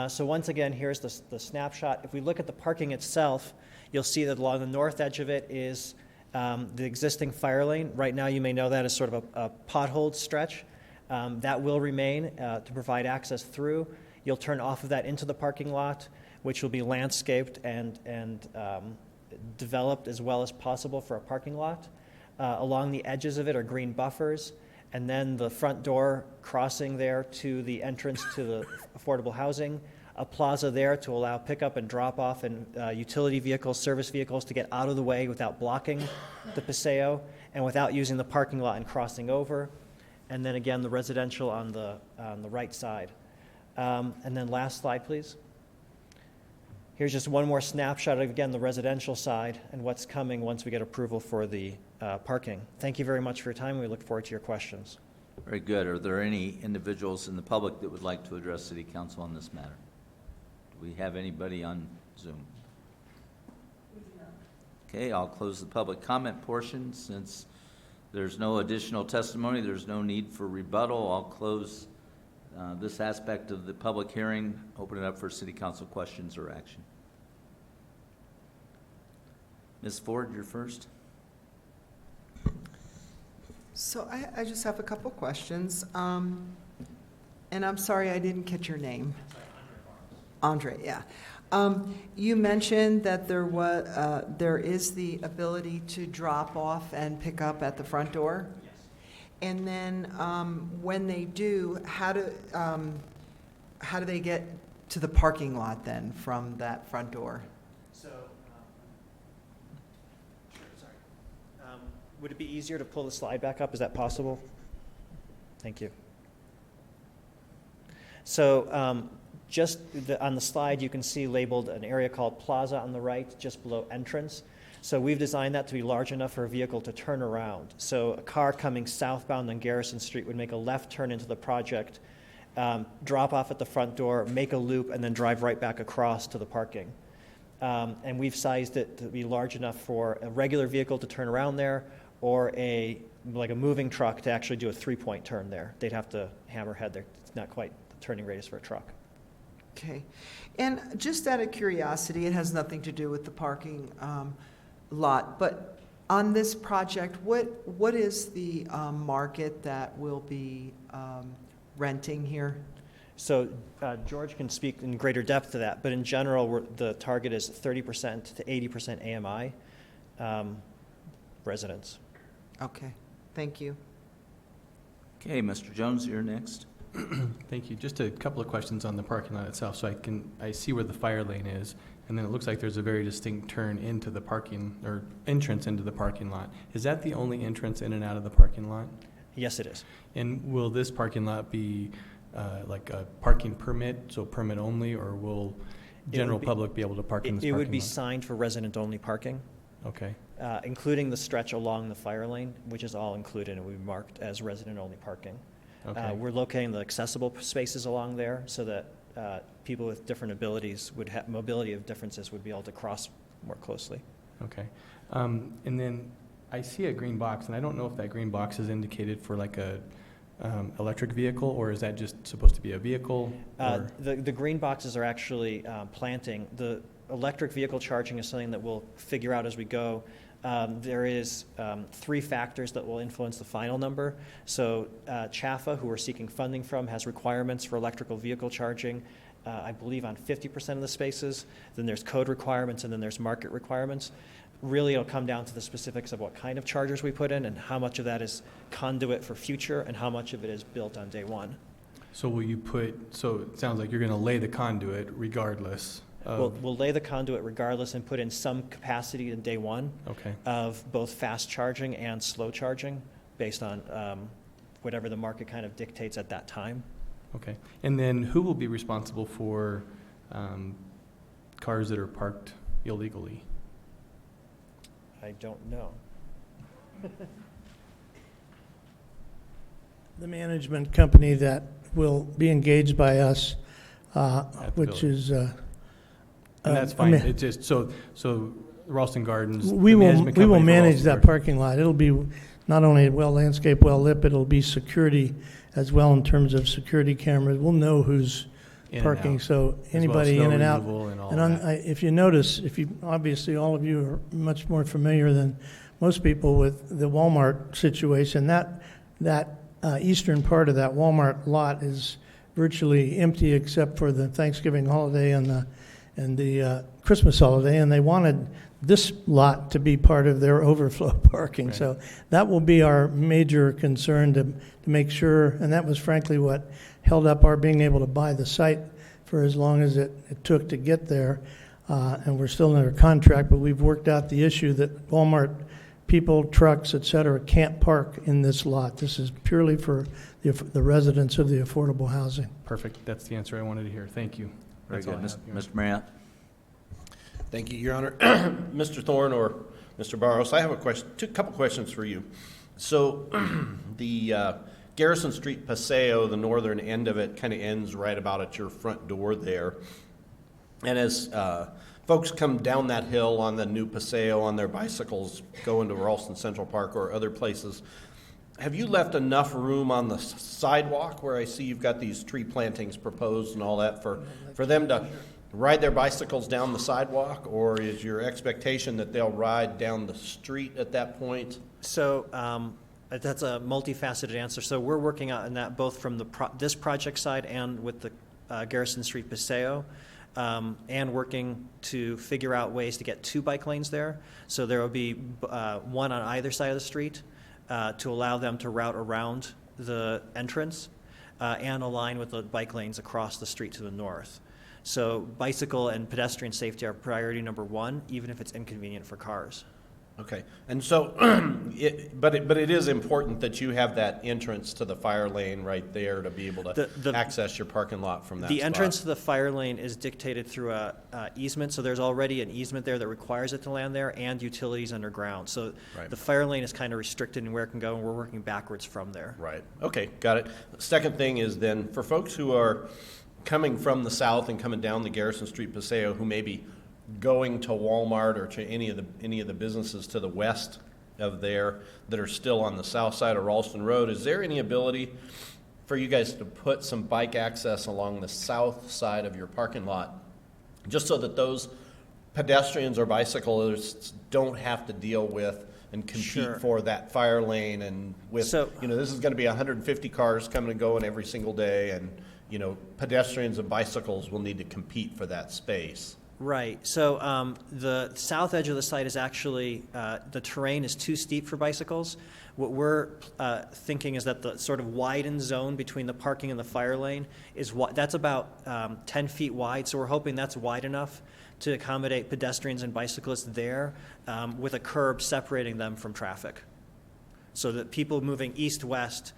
So once again, here's the snapshot. If we look at the parking itself, you'll see that along the north edge of it is the existing fire lane. Right now, you may know that as sort of a potholed stretch. That will remain to provide access through. You'll turn off of that into the parking lot, which will be landscaped and developed as well as possible for a parking lot. Along the edges of it are green buffers, and then the front door crossing there to the entrance to the affordable housing, a plaza there to allow pickup and drop off and utility vehicles, service vehicles to get out of the way without blocking the Paseo and without using the parking lot and crossing over. And then again, the residential on the right side. And then last slide, please. Here's just one more snapshot of, again, the residential side and what's coming once we get approval for the parking. Thank you very much for your time. We look forward to your questions. Very good. Are there any individuals in the public that would like to address City Council on this matter? Do we have anybody on Zoom? Okay, I'll close the public comment portion. Since there's no additional testimony, there's no need for rebuttal. I'll close this aspect of the public hearing, open it up for City Council questions or action. Ms. Ford, you're first. So I just have a couple questions. And I'm sorry I didn't catch your name. Andre, yeah. You mentioned that there is the ability to drop off and pick up at the front door? Yes. And then when they do, how do they get to the parking lot then from that front door? So, would it be easier to pull the slide back up? Is that possible? Thank you. So just on the slide, you can see labeled an area called Plaza on the right, just below entrance. So we've designed that to be large enough for a vehicle to turn around. So a car coming southbound on Garrison Street would make a left turn into the project drop off at the front door, make a loop, and then drive right back across to the parking. And we've sized it to be large enough for a regular vehicle to turn around there, or like a moving truck to actually do a 3-point turn there. They'd have to hammerhead there. It's not quite the turning radius for a truck. Okay. And just out of curiosity, it has nothing to do with the parking lot, but on this project, what is the market that will be renting here? So George can speak in greater depth to that, but in general, the target is 30% to 80% AMI residents. Okay, thank you. Okay, Mr. Jones, you're next. Thank you. Just a couple of questions on the parking lot itself. So I see where the fire lane is, and then it looks like there's a very distinct turn into the parking, or entrance into the parking lot. Is that the only entrance in and out of the parking lot? Yes, it is. And will this parking lot be like a parking permit, so permit only, or will general public be able to park in this parking lot? It would be signed for resident-only parking. Okay. Including the stretch along the fire lane, which is all included and will be marked as resident-only parking. Okay. We're locating the accessible spaces along there so that people with different abilities would have mobility of differences would be able to cross more closely. Okay. And then I see a green box, and I don't know if that green box is indicated for like a electric vehicle, or is that just supposed to be a vehicle? The green boxes are actually planting. The electric vehicle charging is something that we'll figure out as we go. There is 3 factors that will influence the final number. So CHAFA, who we're seeking funding from, has requirements for electrical vehicle charging, I believe on 50% of the spaces. Then there's code requirements, and then there's market requirements. Really, it'll come down to the specifics of what kind of chargers we put in and how much of that is conduit for future and how much of it is built on day one. So will you so it sounds like you're going to lay the conduit regardless. We'll lay the conduit regardless and put in some capacity in day one of both fast charging and slow charging based on whatever the market kind of dictates at that time. Okay. And then who will be responsible for cars that are parked illegally? I don't know. The management company that will be engaged by us, which is... and that's fine. It's just so Ralston Gardens. We will manage that parking lot. It'll be not only well landscaped, well lit, but it'll be security as well in terms of security cameras. We'll know who's parking, so anybody in and out. If you notice, obviously all of you are much more familiar than most people with the Walmart situation. That eastern part of that Walmart lot is virtually empty except for the Thanksgiving holiday and the Christmas holiday, and they wanted this lot to be part of their overflow parking. Right. So that will be our major concern to make sure, and that was frankly what held up our being able to buy the site for as long as it took to get there. And we're still under contract, but we've worked out the issue that Walmart people, trucks, et cetera, can't park in this lot. This is purely for the residents of the affordable housing. Perfect. That's the answer I wanted to hear. Thank you. Very good. Mr. Marriott. Thank you, Your Honor. Mr. Thorne or Mr. Barros, I have a couple questions for you. So the Garrison Street Paseo, the northern end of it, kind of ends right about at your front door there. And as folks come down that hill on the new Paseo on their bicycles, go into Ralston Central Park or other places, have you left enough room on the sidewalk where I see you've got these tree plantings proposed and all that for them to ride their bicycles down the sidewalk, or is your expectation that they'll ride down the street at that point? So that's a multifaceted answer. So we're working on that both from this project side and with the Garrison Street Paseo, and working to figure out ways to get 2 bike lanes there. So there will be one on either side of the street to allow them to route around the entrance and align with the bike lanes across the street to the north. So bicycle and pedestrian safety are priority number 1, even if it's inconvenient for cars. Okay, and so, but it is important that you have that entrance to the fire lane right there to be able to access your parking lot from that The spot. entrance to the fire lane is dictated through a easement, so there's already an easement there that requires it to land there, and utilities underground. So Right. the fire lane is kind of restricted in where it can go, and we're working backwards from there. Right, okay, got it. Second thing is then, for folks who are coming from the south and coming down the Garrison Street Paseo, who may be going to Walmart or to any of the businesses to the west of there that are still on the south side of Ralston Road, is there any ability for you guys to put some bike access along the south side of your parking lot, just so that those pedestrians or bicyclists don't have to deal with and compete Sure. for that fire lane, and with, this is going to be 150 cars coming and going every single day, and, pedestrians and bicycles will need to compete for that space. Right. So the south edge of the site is actually, the terrain is too steep for bicycles. What we're thinking is that the sort of widened zone between the parking and the fire lane that's about 10 feet wide. So we're hoping that's wide enough to accommodate pedestrians and bicyclists there, with a curb separating them from traffic. So that people moving east-west,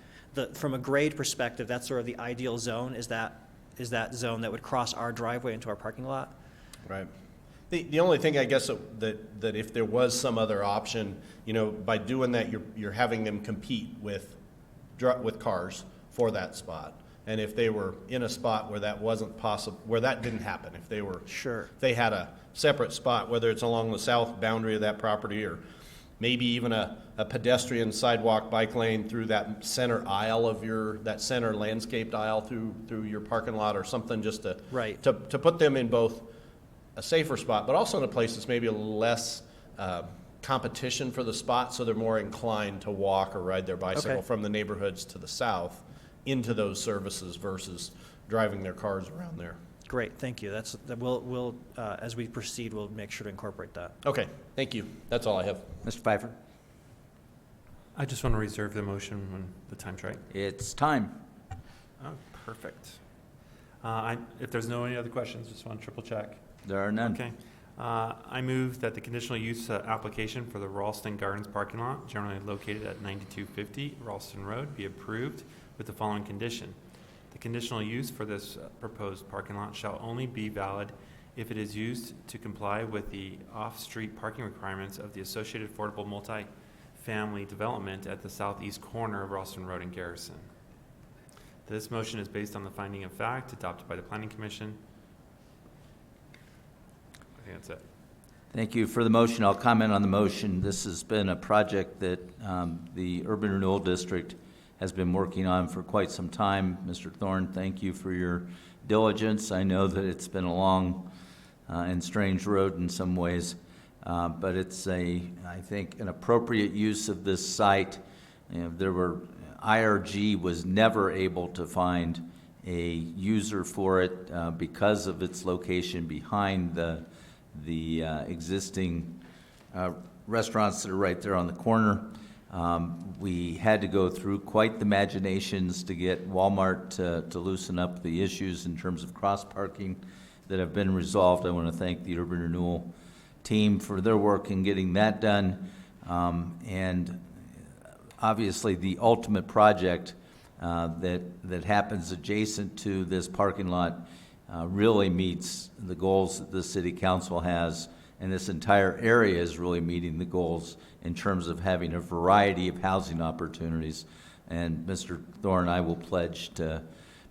from a grade perspective, that's sort of the ideal zone, is that zone that would cross our driveway into our parking lot. Right. The only thing, I guess, that if there was some other option, by doing that, you're having them compete with cars for that spot. And if they were in a spot where that wasn't possible, where that didn't happen, if they had a separate spot, whether it's along the south boundary of that property, or maybe even a pedestrian sidewalk bike lane through that center aisle of that center landscaped aisle through your parking lot, or something, just to put them in both a safer spot, but also in a place that's maybe a little less competition for the spot, so they're more inclined to walk or ride their bicycle from the neighborhoods to the south into those services versus driving their cars around there. Great, thank you. We'll as we proceed, we'll make sure to incorporate that. Okay, thank you. That's all I have. Mr. Pfeiffer? I just want to reserve the motion when the time's right. It's time. Oh, perfect. If there's no any other questions, just want to triple check. There are none. Okay. I move that the conditional use application for the Ralston Gardens parking lot, generally located at 9250 Ralston Road, be approved with the following condition. The conditional use for this proposed parking lot shall only be valid if it is used to comply with the off-street parking requirements of the associated affordable multi-family development at the southeast corner of Ralston Road in Garrison. This motion is based on the finding of fact adopted by the Planning Commission. I think that's it. Thank you for the motion. I'll comment on the motion. This has been a project that the Urban Renewal District has been working on for quite some time. Mr. Thorne, thank you for your diligence. I know that it's been a long and strange road in some ways, but it's I think, an appropriate use of this site. IRG was never able to find a user for it because of its location behind the existing restaurants that are right there on the corner. We had to go through quite the machinations to get Walmart to loosen up the issues in terms of cross-parking that have been resolved. I want to thank the Urban Renewal team for their work in getting that done. And obviously, the ultimate project that happens adjacent to this parking lot really meets the goals that the City Council has, and this entire area is really meeting the goals in terms of having a variety of housing opportunities. And Mr. Thorne, I will pledge to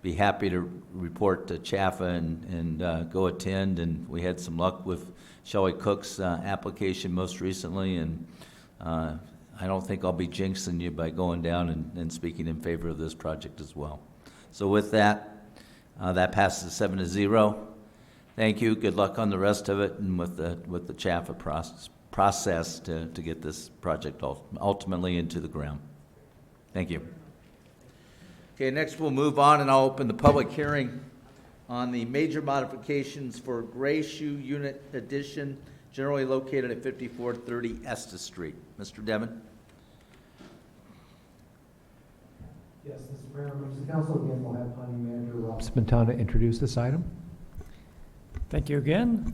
be happy to report to Chaffa and go attend. And we had some luck with Shelley Cook's application most recently, and I don't think I'll be jinxing you by going down and speaking in favor of this project as well. So with that, that passes 7-0. Thank you. Good luck on the rest of it, and with the Chaffa process to get this project ultimately into the ground. Thank you. Okay, next we'll move on, and I'll open the public hearing on the major modifications for Gray Shoe Unit Addition, generally located at 5430 Esta Street. Mr. Devon? Yes, Mr. Mayor, members of the council, again, we'll have Planning Manager Rob Spintana introduce this item. Thank you again.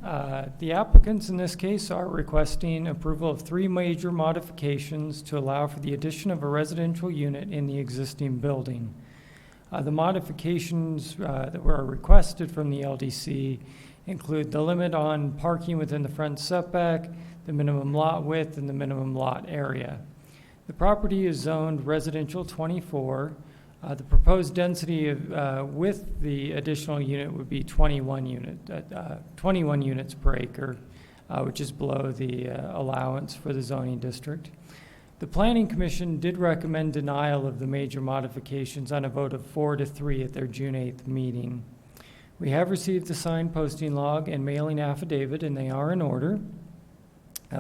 The applicants in this case are requesting approval of 3 major modifications to allow for the addition of a residential unit in the existing building. The modifications that were requested from the LDC include the limit on parking within the front setback, the minimum lot width, and the minimum lot area. The property is zoned residential 24. The proposed density of, with the additional unit would be 21 units per acre, which is below the allowance for the zoning district. The Planning Commission did recommend denial of the major modifications on a vote of 4-3 at their June 8th meeting. We have received the signed posting log and mailing affidavit, and they are in order.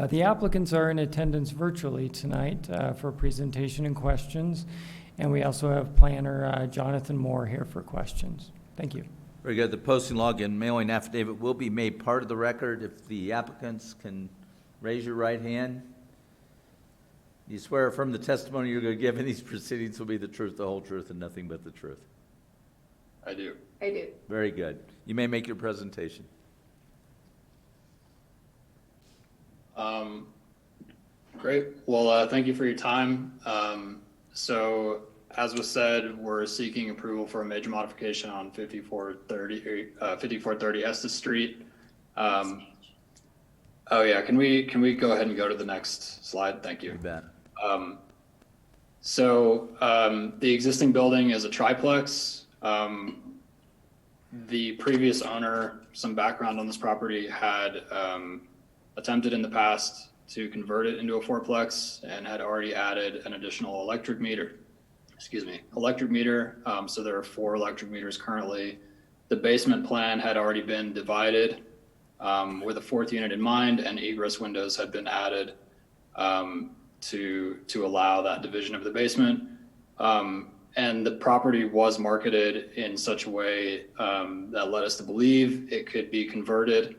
The applicants are in attendance virtually tonight for presentation and questions, and we also have planner Jonathan Moore here for questions. Thank you. Very good. The posting log and mailing affidavit will be made part of the record. If the applicants can raise your right hand. You swear affirm the testimony you're going to give in these proceedings will be the truth, the whole truth, and nothing but the truth. I do. I do. Very good. You may make your presentation. Great. Well, thank you for your time. So as was said, we're seeking approval for a major modification on 5430 Esta Street. Oh yeah, can we go ahead and go to the next slide? Thank you. You bet. The existing building is a triplex. The previous owner, some background on this property, had attempted in the past to convert it into a fourplex and had already added an additional electric meter. So there are 4 electric meters currently. The basement plan had already been divided with a 4th unit in mind, and egress windows had been added to allow that division of the basement. And the property was marketed in such a way that led us to believe it could be converted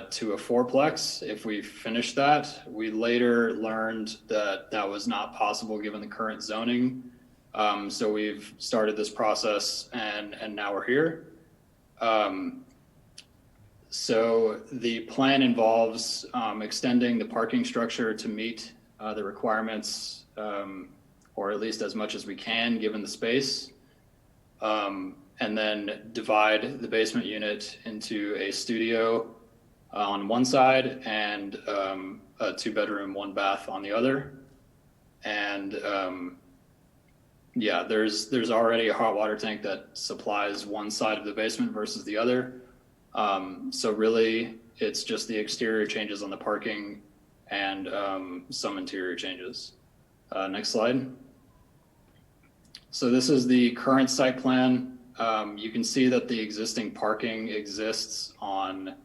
to a fourplex if we finished that. We later learned that that was not possible given the current zoning. So we've started this process and now we're here. So the plan involves extending the parking structure to meet the requirements, or at least as much as we can given the space, and then divide the basement unit into a studio on one side and a 2-bedroom, 1-bath on the other. And yeah, there's already a hot water tank that supplies one side of the basement versus the other. So really, it's just the exterior changes on the parking and some interior changes. Next slide. So this is the current site plan. You can see that the existing parking exists on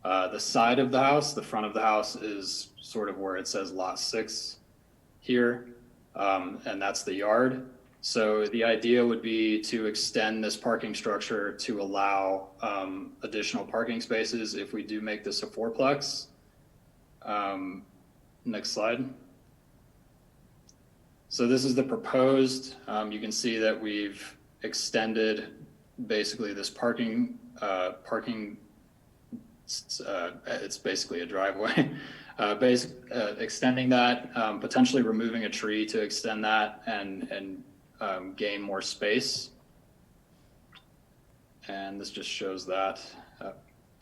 the side of the house. The front of the house is sort of where it says lot 6 here, and that's the yard. So the idea would be to extend this parking structure to allow additional parking spaces if we do make this a fourplex. Next slide. So this is the proposed. You can see that we've extended basically this parking. It's basically a driveway. Extending that, potentially removing a tree to extend that and gain more space. And this just shows that.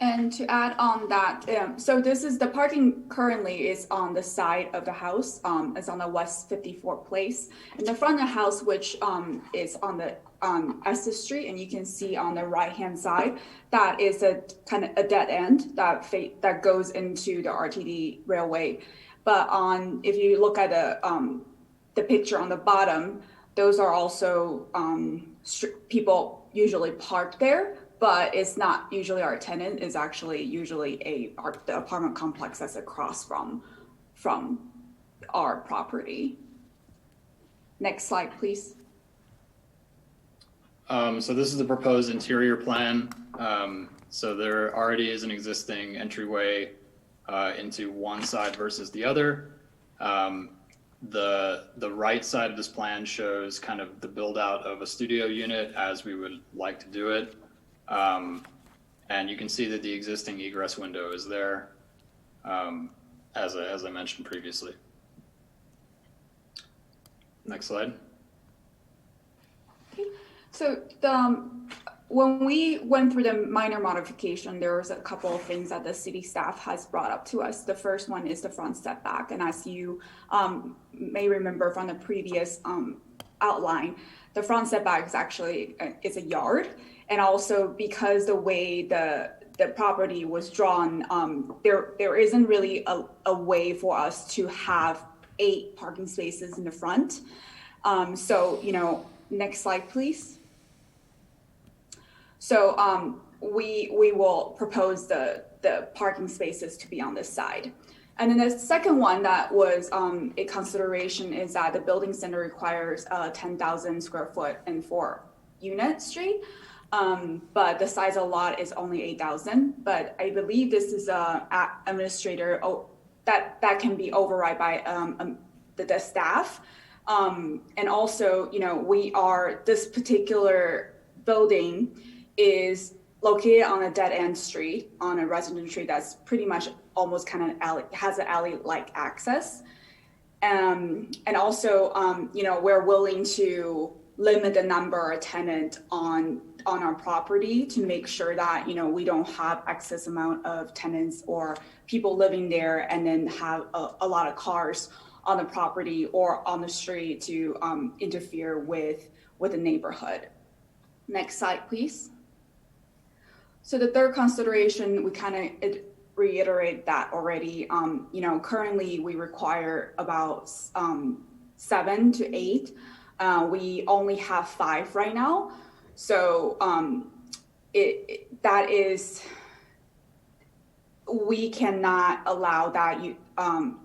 And to add on that, so this is the parking currently is on the side of the house. It's on the West 54th Place. And the front of the house, which is on the Esta Street, and you can see on the right-hand side, that is a kind of a dead end that goes into the RTD railway. But if you look at the picture on the bottom, those are also people usually park there. But it's not usually our tenant. It's actually usually the apartment complex that's across from our property. Next slide, please. So this is the proposed interior plan. So there already is an existing entryway into one side versus the other. The right side of this plan shows kind of the build out of a studio unit as we would like to do it. And you can see that the existing egress window is there, as I mentioned previously. Next slide. So when we went through the minor modification, there was a couple of things that the city staff has brought up to us. The first one is the front setback, and as you may remember from the previous outline, the front setback is actually is a yard, and also because the way the property was drawn, there isn't really a way for us to have 8 parking spaces in the front. So, you know, next slide, please. So we will propose the parking spaces to be on this side. And then the second one that was a consideration is that the building center requires 10,000 square foot and 4 unit street. But the size of lot is only 8,000. But I believe this is administrator that can be override by the staff. And also, you know, this particular building is located on a dead end street on a residential street that's pretty much almost kind of alley, has an alley-like access. And also, you know, we're willing to limit the number of tenants on our property to make sure that, you know, we don't have excess amount of tenants or people living there and then have a lot of cars on the property or on the street to interfere with the neighborhood. Next slide, please. So the third consideration, we kind of reiterate that already. You know, currently we require about 7 to 8. We only have 5 right now. So that is, we cannot allow that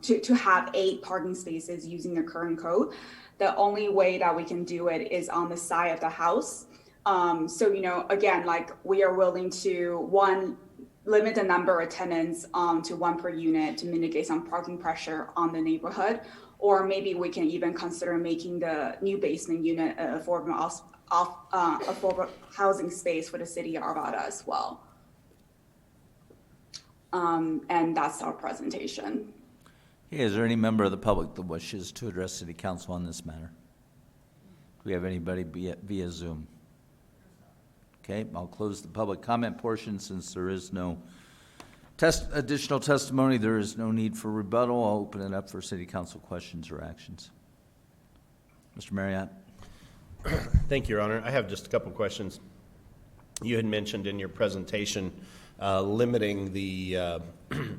to have 8 parking spaces using the current code. The only way that we can do it is on the side of the house. So, you know, again, like we are willing to, 1, limit the number of tenants to 1 per unit to mitigate some parking pressure on the neighborhood. Or maybe we can even consider making the new basement unit affordable housing space for the city of Arvada as well. And that's our presentation. Okay, is there any member of the public that wishes to address City Council on this matter? Do we have anybody via Zoom? Okay, I'll close the public comment portion since there is no additional testimony. There is no need for rebuttal. I'll open it up for City Council questions or actions. Mr. Marriott. Thank you, Your Honor. I have just a couple questions. You had mentioned in your presentation limiting the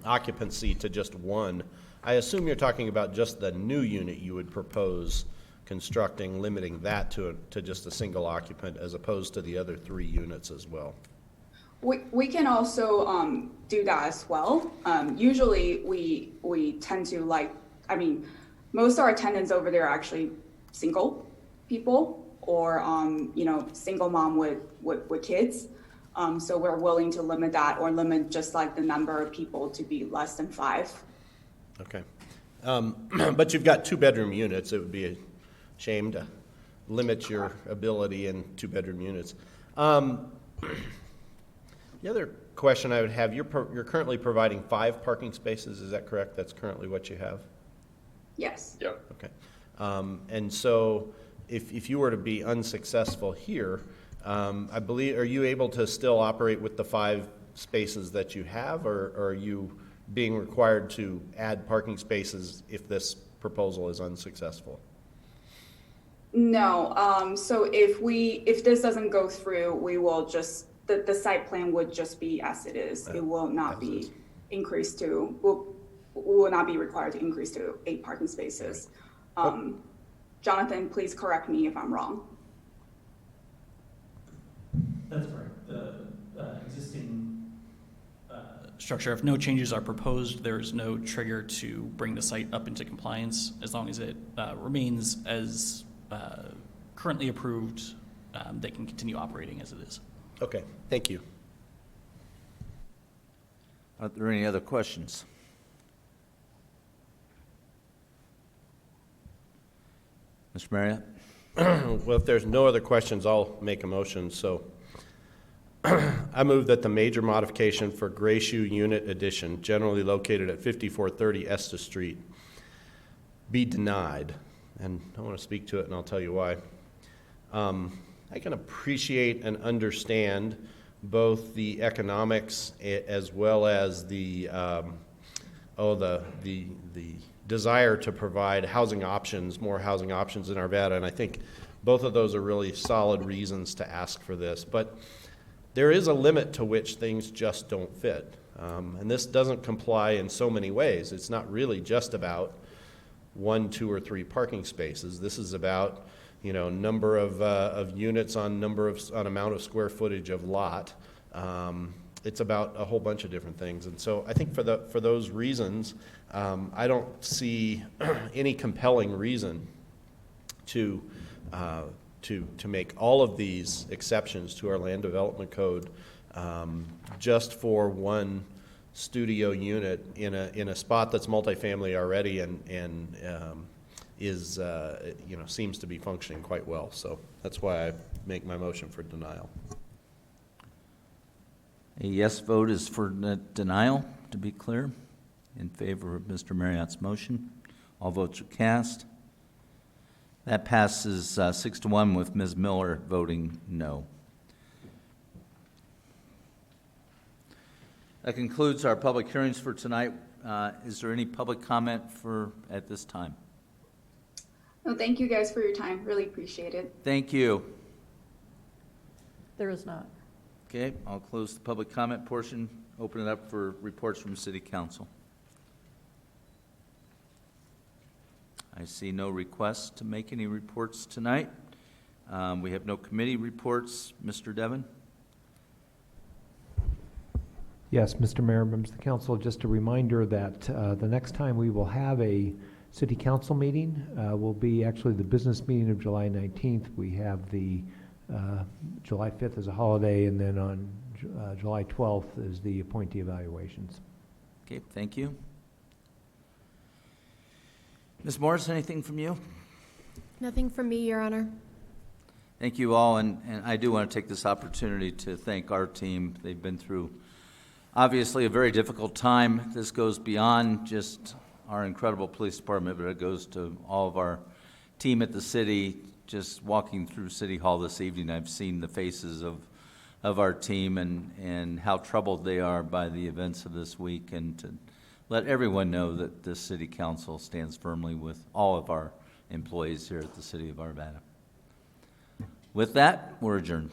occupancy to just 1. I assume you're talking about just the new unit you would propose constructing, limiting that to just a single occupant as opposed to the other 3 units as well. We can also do that as well. Usually we tend to most of our tenants over there are actually single people or you know, single mom with kids. So we're willing to limit that or limit just like the number of people to be less than 5. Okay. But you've got 2-bedroom units. It would be a shame to limit your ability in 2-bedroom units. The other question I would have, you're currently providing 5 parking spaces, is that correct? That's currently what you have? Yes. Yep. Okay. And so if you were to be unsuccessful here, I believe, are you able to still operate with the 5 spaces that you have, or are you being required to add parking spaces if this proposal is unsuccessful? No. So if this doesn't go through, we will just the site plan would just be as it is. It will not be increased to. We will not be required to increase to 8 parking spaces. Right. Jonathan, please correct me if I'm wrong. That's correct. The existing structure, if no changes are proposed, there's no trigger to bring the site up into compliance as long as it remains as currently approved. They can continue operating as it is. Okay, thank you. Are there any other questions? Mr. Marriott? Well, if there's no other questions, I'll make a motion. So I move that the major modification for Gray Shoe Unit Addition, generally located at 5430 Esta Street, be denied. And I want to speak to it, and I'll tell you why. I can appreciate and understand both the economics as well as the desire to provide housing options, more housing options in Arvada, and I think both of those are really solid reasons to ask for this. But there is a limit to which things just don't fit, and this doesn't comply in so many ways. It's not really just about 1, 2, or 3 parking spaces. This is about, you know, number of units on amount of square footage of lot. It's about a whole bunch of different things, and so I think for those reasons, I don't see any compelling reason to make all of these exceptions to our land development code just for one studio unit in a spot that's multifamily already and is seems to be functioning quite well. So that's why I make my motion for denial. A yes vote is for denial, to be clear, in favor of Mr. Marriott's motion. All votes are cast. That passes 6-1 with Ms. Miller voting no. That concludes our public hearings for tonight. Is there any public comment at this time? No, thank you guys for your time. Really appreciate it. Thank you. There is not. Okay, I'll close the public comment portion, open it up for reports from City Council. I see no requests to make any reports tonight. We have no committee reports. Mr. Devon? Yes, Mr. Mayor, members of the council, just a reminder that the next time we will have a city council meeting will be actually the business meeting of July 19th. We have the July 5th as a holiday, and then on July 12th is the appointee evaluations. Okay, thank you. Ms. Morris, anything from you? Nothing from me, Your Honor. Thank you all, and I do want to take this opportunity to thank our team. They've been through obviously a very difficult time. This goes beyond just our incredible police department, but it goes to all of our team at the city. Just walking through City Hall this evening, I've seen the faces of our team and how troubled they are by the events of this week, and to let everyone know that the City Council stands firmly with all of our employees here at the City of Arvada. With that, we're adjourned.